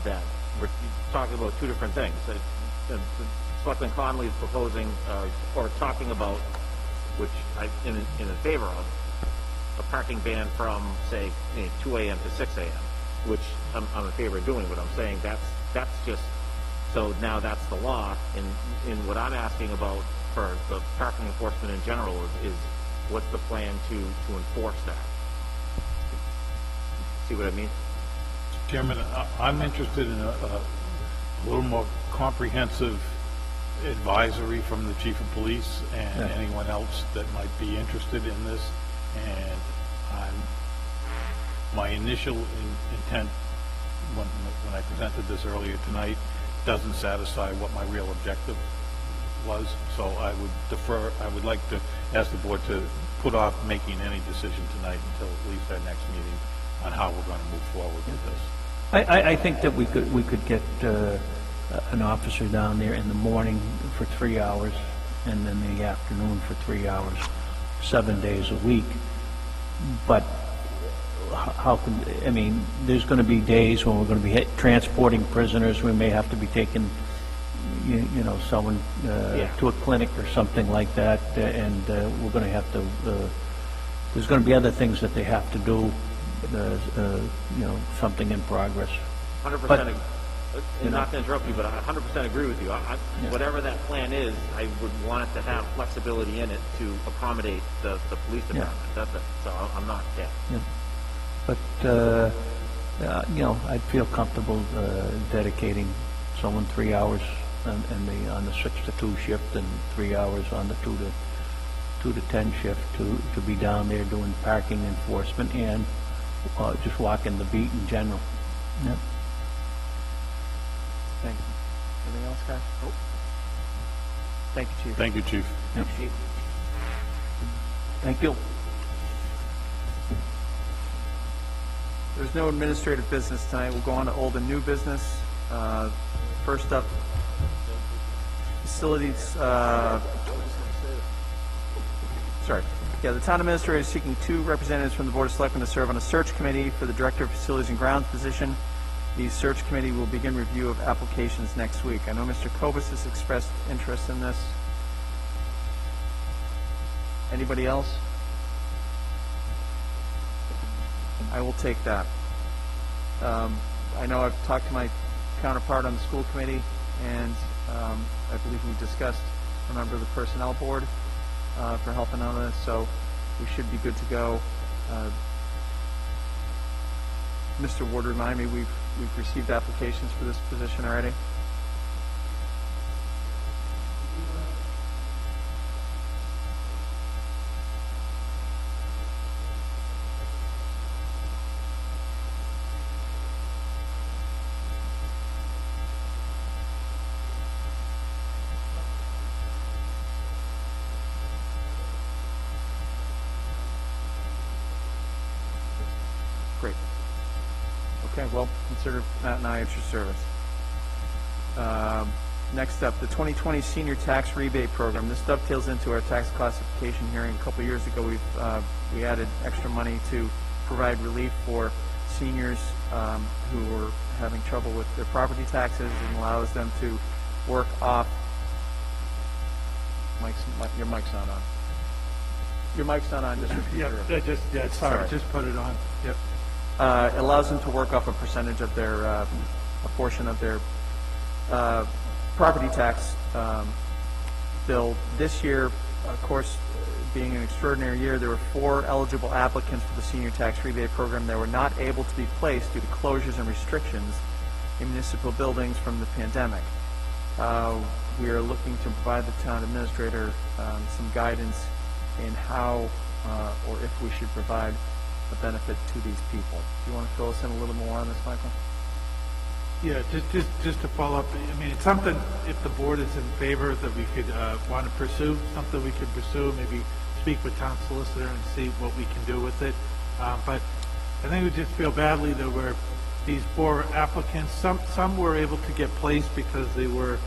that. We're talking about two different things. Selectman Conley is proposing, or talking about which I'm in favor of, a parking ban from, say, 2 a.m. to 6 a.m., which I'm in favor of doing, but I'm saying that's just, so now that's the law, and what I'm asking about for the parking enforcement in general is what's the plan to enforce that? See what I mean? Chairman, I'm interested in a little more comprehensive advisory from the chief of police and anyone else that might be interested in this. And my initial intent when I presented this earlier tonight doesn't satisfy what my real objective was. So I would like to ask the board to put off making any decision tonight until at least our next meeting on how we're going to move forward with this. I think that we could get an officer down there in the morning for 3 hours and then the afternoon for 3 hours, 7 days a week. But how can, I mean, there's going to be days when we're going to be transporting prisoners. We may have to be taking, you know, someone to a clinic or something like that, and we're going to have to, there's going to be other things that they have to do, you know, something in progress. 100%, and not to interrupt you, but I 100% agree with you. Whatever that plan is, I would want it to have flexibility in it to accommodate the police department. That's it. So I'm not, But, you know, I'd feel comfortable dedicating someone 3 hours on the 6 to 2 shift and 3 hours on the 2 to 10 shift to be down there doing parking enforcement and just walking the beat in general. Yep. Thank you. Anything else, guys? Nope. Thank you, Chief. Thank you, Chief. Thank you. There's no administrative business tonight. We'll go on to old and new business. First up, facilities, sorry. Yeah, the town administrator is seeking 2 representatives from the Board of Selectmen to serve on a search committee for the Director of Facilities and Grounds position. The search committee will begin review of applications next week. I know Mr. Kobus has expressed interest in this. Anybody else? I will take that. I know I've talked to my counterpart on the school committee, and I believe we discussed a member of the personnel board for helping on this, so we should be good to go. Mr. Ward, remind me, we've received applications for this position already? Great. Okay, well, consider Matt and I at your service. Next up, the 2020 Senior Tax Rebate Program. This dovetails into our tax classification hearing. A couple years ago, we added extra money to provide relief for seniors who were having trouble with their property taxes, and allows them to work off. Your mic's not on. Your mic's not on. Just repeat. Sorry, just put it on. Yep. Allows them to work off a percentage of their, a portion of their property tax bill. This year, of course, being an extraordinary year, there were 4 eligible applicants for the Senior Tax Rebate Program that were not able to be placed due to closures and restrictions in municipal buildings from the pandemic. We are looking to provide the town administrator some guidance in how or if we should provide a benefit to these people. Do you want to fill us in a little more on this, Michael? Yeah, just to follow up, I mean, it's something, if the board is in favor, that we could want to pursue, something we could pursue, maybe speak with town solicitor and see what we can do with it. But I think we just feel badly that we're, these 4 applicants, some were able to get placed because they were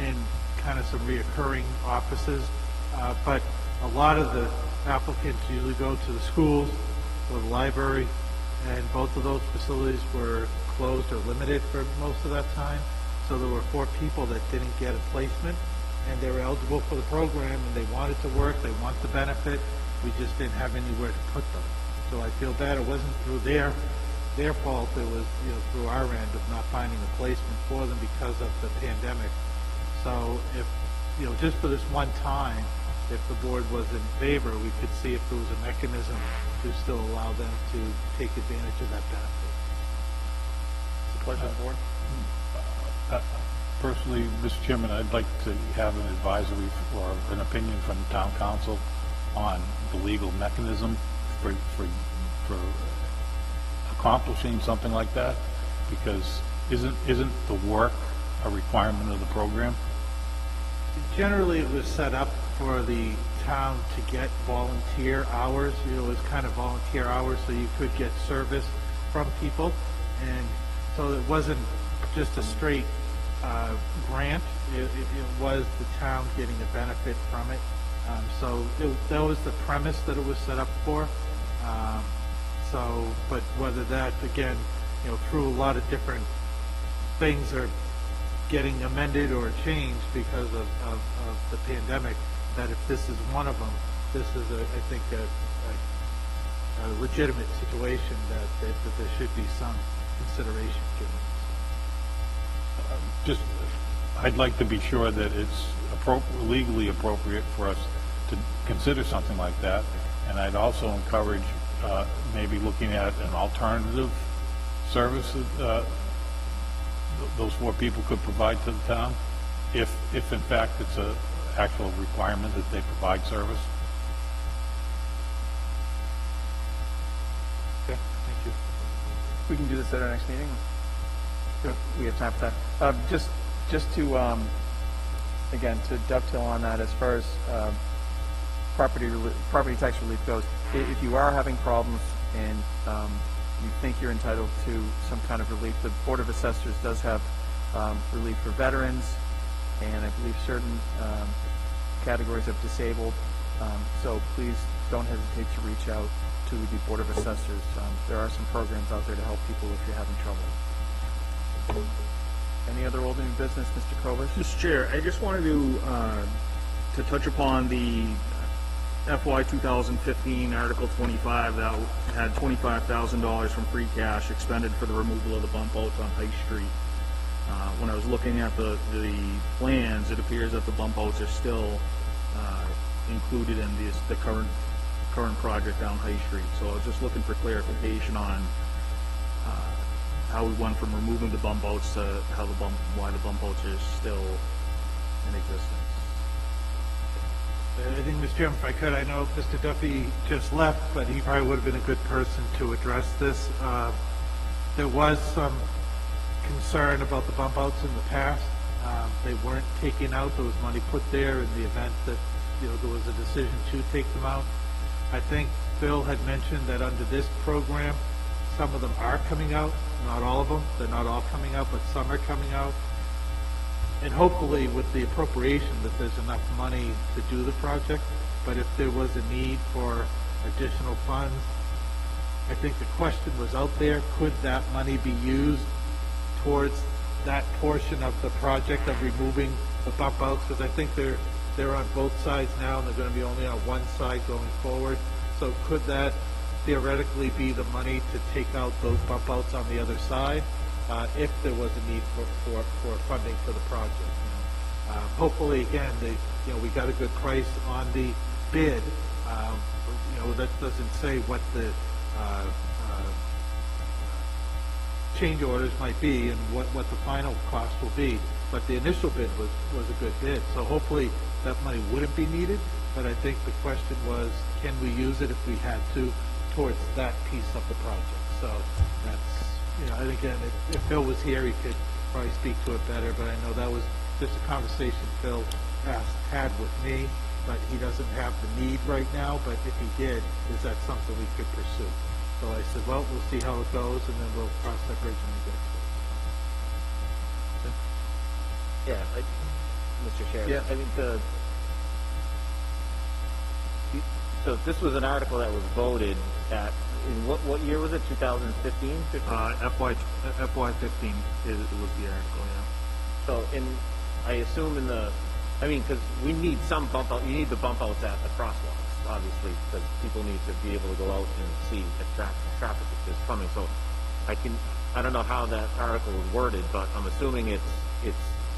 in kind of some reoccurring offices, but a lot of the applicants usually go to the schools or the library, and both of those facilities were closed or limited for most of that time. So there were 4 people that didn't get a placement, and they were eligible for the program, and they wanted to work, they want the benefit, we just didn't have anywhere to put them. So I feel bad, it wasn't through their fault, it was, through our end of not finding a placement for them because of the pandemic. So if, just for this one time, if the board was in favor, we could see if there was a mechanism to still allow them to take advantage of that benefit. It's a pleasure of the board. Personally, Mr. Chairman, I'd like to have an advisory or an opinion from town council on the legal mechanism for accomplishing something like that, because isn't the work a requirement of the program? Generally, it was set up for the town to get volunteer hours. It was kind of volunteer hours, so you could get service from people. And so it wasn't just a straight grant. It was the town getting a benefit from it. That was the premise that it was set up for. But whether that, again, through a lot of different things are getting amended or changed because of the pandemic, that if this is one of them, this is, I think, a legitimate situation that there should be some consideration given. I'd like to be sure that it's legally appropriate for us to consider something like that, and I'd also encourage maybe looking at an alternative service that those 4 people could provide to the town, if in fact it's a actual requirement that they provide service. Okay, thank you. We can do this at our next meeting. We have time for that. Just to, again, to dovetail on that, as far as property tax relief goes, if you are having problems and you think you're entitled to some kind of relief, the Board of Assessors does have relief for veterans and I believe certain categories of disabled. So please don't hesitate to reach out to the Board of Assessors. There are some programs out there to help people if you're having trouble. Any other old and new business, Mr. Kovas? Mr. Chair, I just wanted to touch upon the FY 2015 Article 25 that had $25,000 from free cash expended for the removal of the bump outs on High Street. When I was looking at the plans, it appears that the bump outs are still included in the current project down High Street. So I was just looking for clarification on how we went from removing the bump outs to why the bump outs are still in existence. I think, Mr. Chairman, if I could, I know Mr. Duffy just left, but he probably would have been a good person to address this. There was some concern about the bump outs in the past. They weren't taken out. There was money put there in the event that there was a decision to take them out. I think Phil had mentioned that under this program, some of them are coming out, not all of them. They're not all coming out, but some are coming out. And hopefully with the appropriation that there's enough money to do the project. But if there was a need for additional funds, I think the question was out there, could that money be used towards that portion of the project of removing the bump outs? Because I think they're on both sides now and they're going to be only on one side going forward. So could that theoretically be the money to take out those bump outs on the other side, if there was a need for funding for the project? Hopefully, again, we got a good price on the bid. That doesn't say what the change orders might be and what the final cost will be, but the initial bid was a good bid. So hopefully that money wouldn't be needed, but I think the question was, can we use it if we had to towards that piece of the project? So that's, I think, again, if Phil was here, he could probably speak to it better, but I know that was just a conversation Phil had with me, but he doesn't have the need right now, but if he did, is that something we could pursue? So I said, well, we'll see how it goes, and then we'll cross that bridge when we get to it. Yeah, Mr. Chair. Yeah. I mean, so this was an article that was voted at, in what year was it, 2015? FY 15 was the article, yeah. So I assume in the I mean, because we need some bump out, you need the bump outs at the crosswalks, obviously, because people need to be able to go out and see if traffic is coming. So I don't know how that article is worded, but I'm assuming it's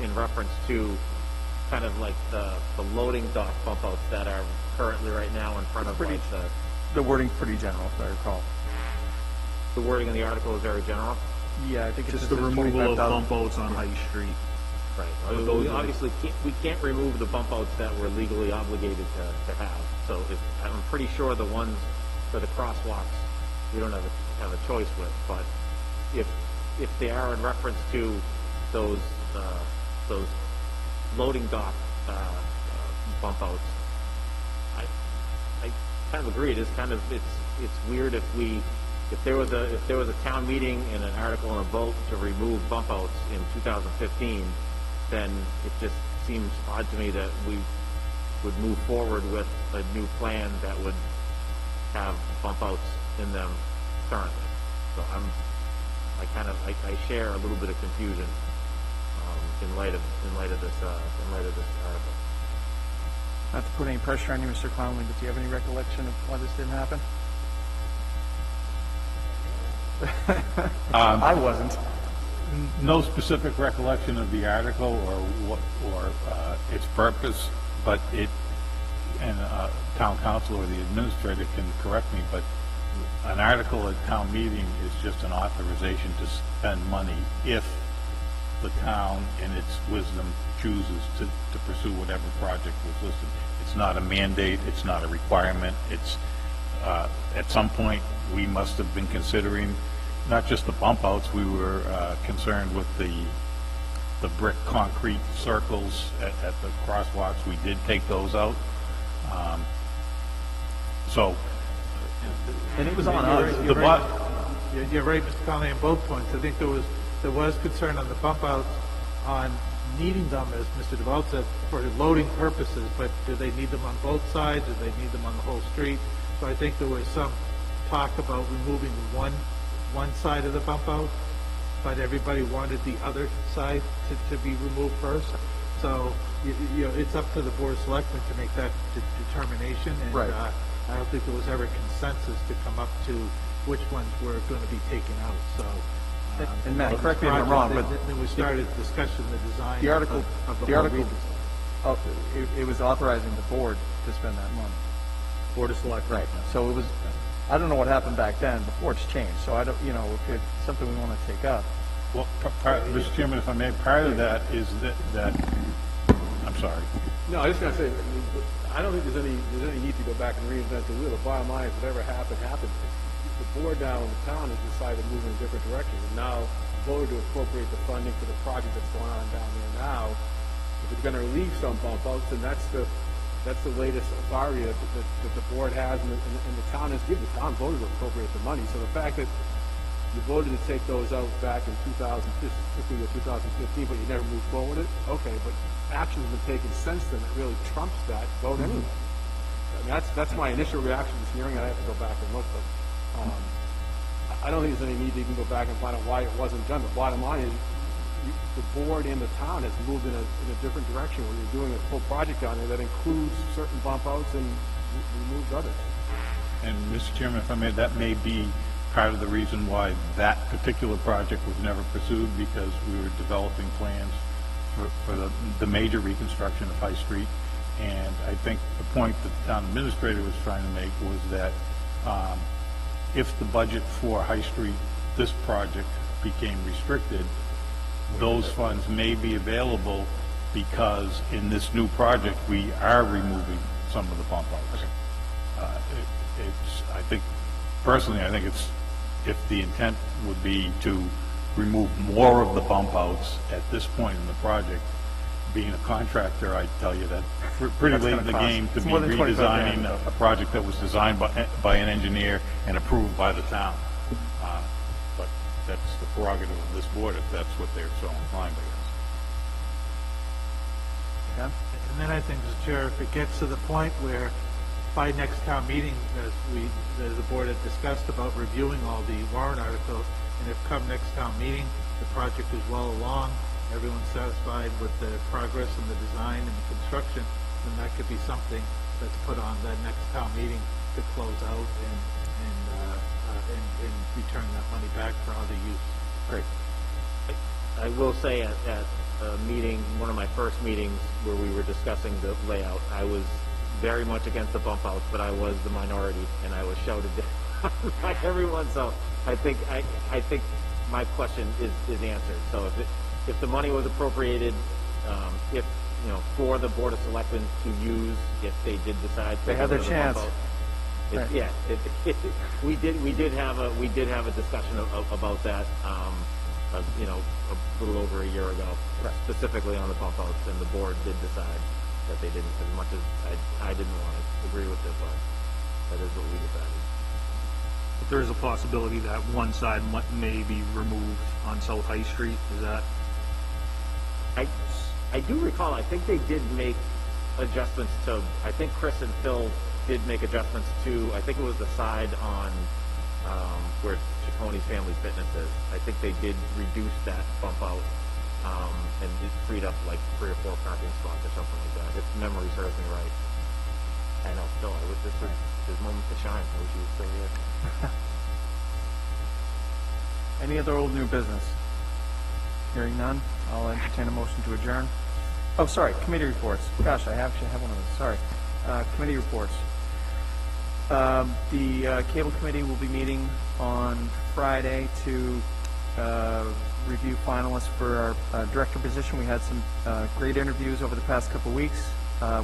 in reference to kind of like the loading dock bump outs that are currently right now in front of like The wording's pretty general, if I recall. the wording in the article is very general. Yeah, I think it's Just the says removal of 25,000. bump outs on High Street. Right. We obviously can't remove the bump outs that we're legally obligated to have. So I'm pretty sure the ones for the crosswalks, we don't have a choice with. But if they are in reference to those loading dock bump outs, I kind of agree. It's weird if there was a town meeting and an article and a vote to remove bump outs in 2015, then it just seems odd to me that we would move forward with a new plan that would have bump outs in them currently. So I share a little bit of confusion in light of this article. Not to put any pressure on you, Mr. Conley, but do you have any recollection of why this didn't happen? I wasn't. No specific recollection of the article or its purpose, but town council or the administrator can correct me, but an article at town meeting is just an authorization to spend money if the town, in its wisdom, chooses to pursue whatever project was listed. It's not a mandate, it's not a requirement, it's, at some point, we must have been considering not just the bump outs, we were concerned with the brick concrete circles at the crosswalks. We did take those out. And it was on us. You're right, Mr. Conley, on both points. I think there was concern on the bump outs on needing them, as Mr. DeVault said, for loading purposes, but do they need them on both sides? Do they need them on the whole street? So I think there was some talk about removing one side of the bump out, but everybody wanted the other side to be removed first. So, you know, it's up to the Board of Selectmen to make that determination. And, Right. I don't think there was ever consensus to come up to which ones were going to be taken out, so. And Matt, correct me if I'm wrong, but Then we started discussing the design. the article, of the whole article, redesign. it was authorizing the board to spend that money. Board of Selectmen. Right. So it was, I don't know what happened back then, the board's changed, so I don't, if it's something we want to take up. Well, Mr. Chairman, if I may, part of that is that I'm sorry. No, I was just gonna say, I don't think there's any need to go back and reinvent the wheel. The bottom line is whatever happened. The board now in the town has decided to move in a different direction, and now voted to appropriate the funding for the project that's going on down there now. If it's gonna relieve some bump outs, then that's the latest authority that the board has, and the town has given. The town voted to appropriate the money, so the fact that you voted to take those out back in 2015, but you never moved forward with it, okay, but action's been taken since then that really trumps that vote anyway. I mean, that's my initial reaction to this hearing. I have to go back and look, but I don't think there's any need to even go back and find out why it wasn't done. The bottom line is the board and the town has moved in a different direction where you're doing a full project down there that includes certain bump outs and removes others. And Mr. Chairman, if I may, that may be part of the reason why that particular project was never pursued, because we were developing plans for the major reconstruction of High Street. And I think the point that the town administrator was trying to make was that if the budget for High Street, this project, became restricted, those funds may be available because in this new project, we are removing some of the bump outs. I think if the intent would be to remove more of the bump outs at this point in the project, being a contractor, I tell you that pretty late in the game to be redesigning a project that was designed by an engineer and approved by the town. But that's the prerogative of this board if that's what they're so inclined, I guess. And then I think, Mr. Chair, if it gets to the point where by next town meeting, as the board had discussed about reviewing all the warrant articles, and if come next town meeting, the project is well along, everyone's satisfied with the progress and the design and the construction, then that could be something that's put on that next town meeting to close out and return that money back for other use. Great. I will say at a meeting, one of my first meetings where we were discussing the layout, I was very much against the bump outs, but I was the minority, and I was shouted down by everyone. So I think my question is answered. So if the money was appropriated, if for the Board of Selectmen to use, if they did decide They had their to go to the bump chance. out, Right. yeah, we did have a discussion about that, a little over a year ago, specifically on the bump outs, and the board did decide that they didn't, as much as I didn't want to agree with it, but that is what we decided. But there is a possibility that one side may be removed on South High Street, is that? I do recall, I think they did make adjustments to, I think Chris and Phil did make adjustments to, I think it was the side on where Chaconi's Family Fitness is. I think they did reduce that bump out, and it freed up like 3 or 4 parking spots or something like that, if memory serves me right. I know, Phil, this was his moment to shine. I wish he was still here. Any other old new business? Hearing none, I'll entertain a motion to adjourn. Oh, sorry, committee reports. Gosh, I actually have one of those, sorry. Committee reports. The Cable Committee will be meeting on Friday to review finalists for our director position. We had some great interviews over the past couple weeks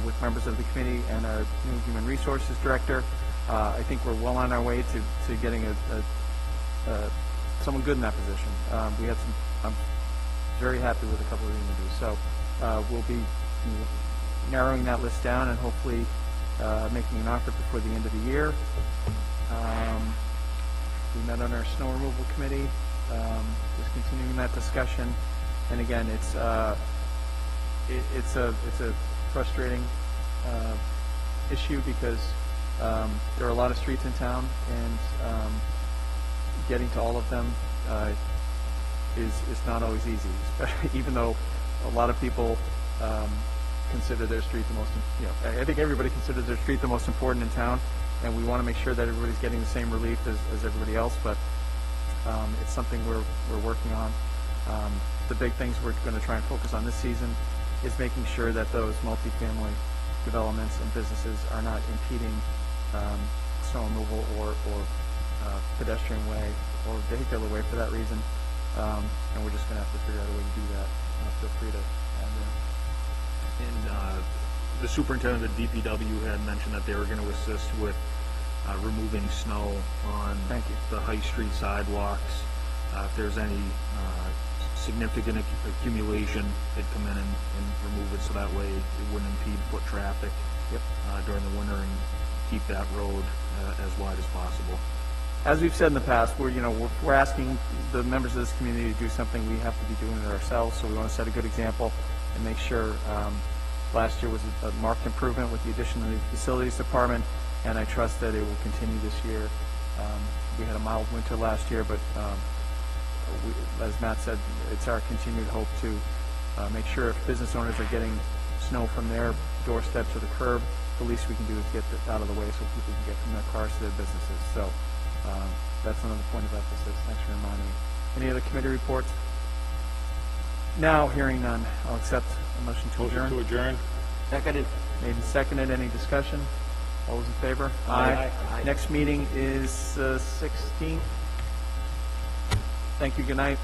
with members of the committee and our new Human Resources Director. I think we're well on our way to getting someone good in that position. We had I'm very happy with a couple of the interviews. So we'll be narrowing that list down and hopefully making an offer before the end of the year. We met on our snow removal committee, just continuing that discussion. And again, it's a frustrating issue because there are a lot of streets in town, and getting to all of them is not always easy, even though a lot of people consider their street the most, I think everybody considers their street the most important in town, and we want to make sure that everybody's getting the same relief as everybody else, but it's something we're working on. The big things we're going to try and focus on this season is making sure that those multifamily developments and businesses are not impeding snow removal or pedestrian way or vehicular way for that reason, and we're just going to have to figure out a way to do that. Feel free to add in. And the superintendent of DPW had mentioned that they were going to assist with removing snow on the High Street sidewalks. If there's any significant accumulation, they'd come in and remove it so that way it wouldn't impede foot traffic during the winter and keep that road as wide as possible. As we've said in the past, we're asking the members of this community to do something. We have to be doing it ourselves, so we want to set a good example and make sure. Last year was a marked improvement with the addition of the facilities department, and I trust that it will continue this year. We had a mild winter last year, but as Matt said, it's our continued hope to make sure if business owners are getting snow from their doorstep to the curb, the least we can do is get it out of the way so people can get from their cars to their businesses. So that's another point of emphasis. Thanks for reminding me. Any other committee reports? Now, hearing none, I'll accept a motion to adjourn. Motion to adjourn. Seconded. Made and seconded. Any discussion? All those in favor? Aye. Next meeting is 16th. Thank you. Good night.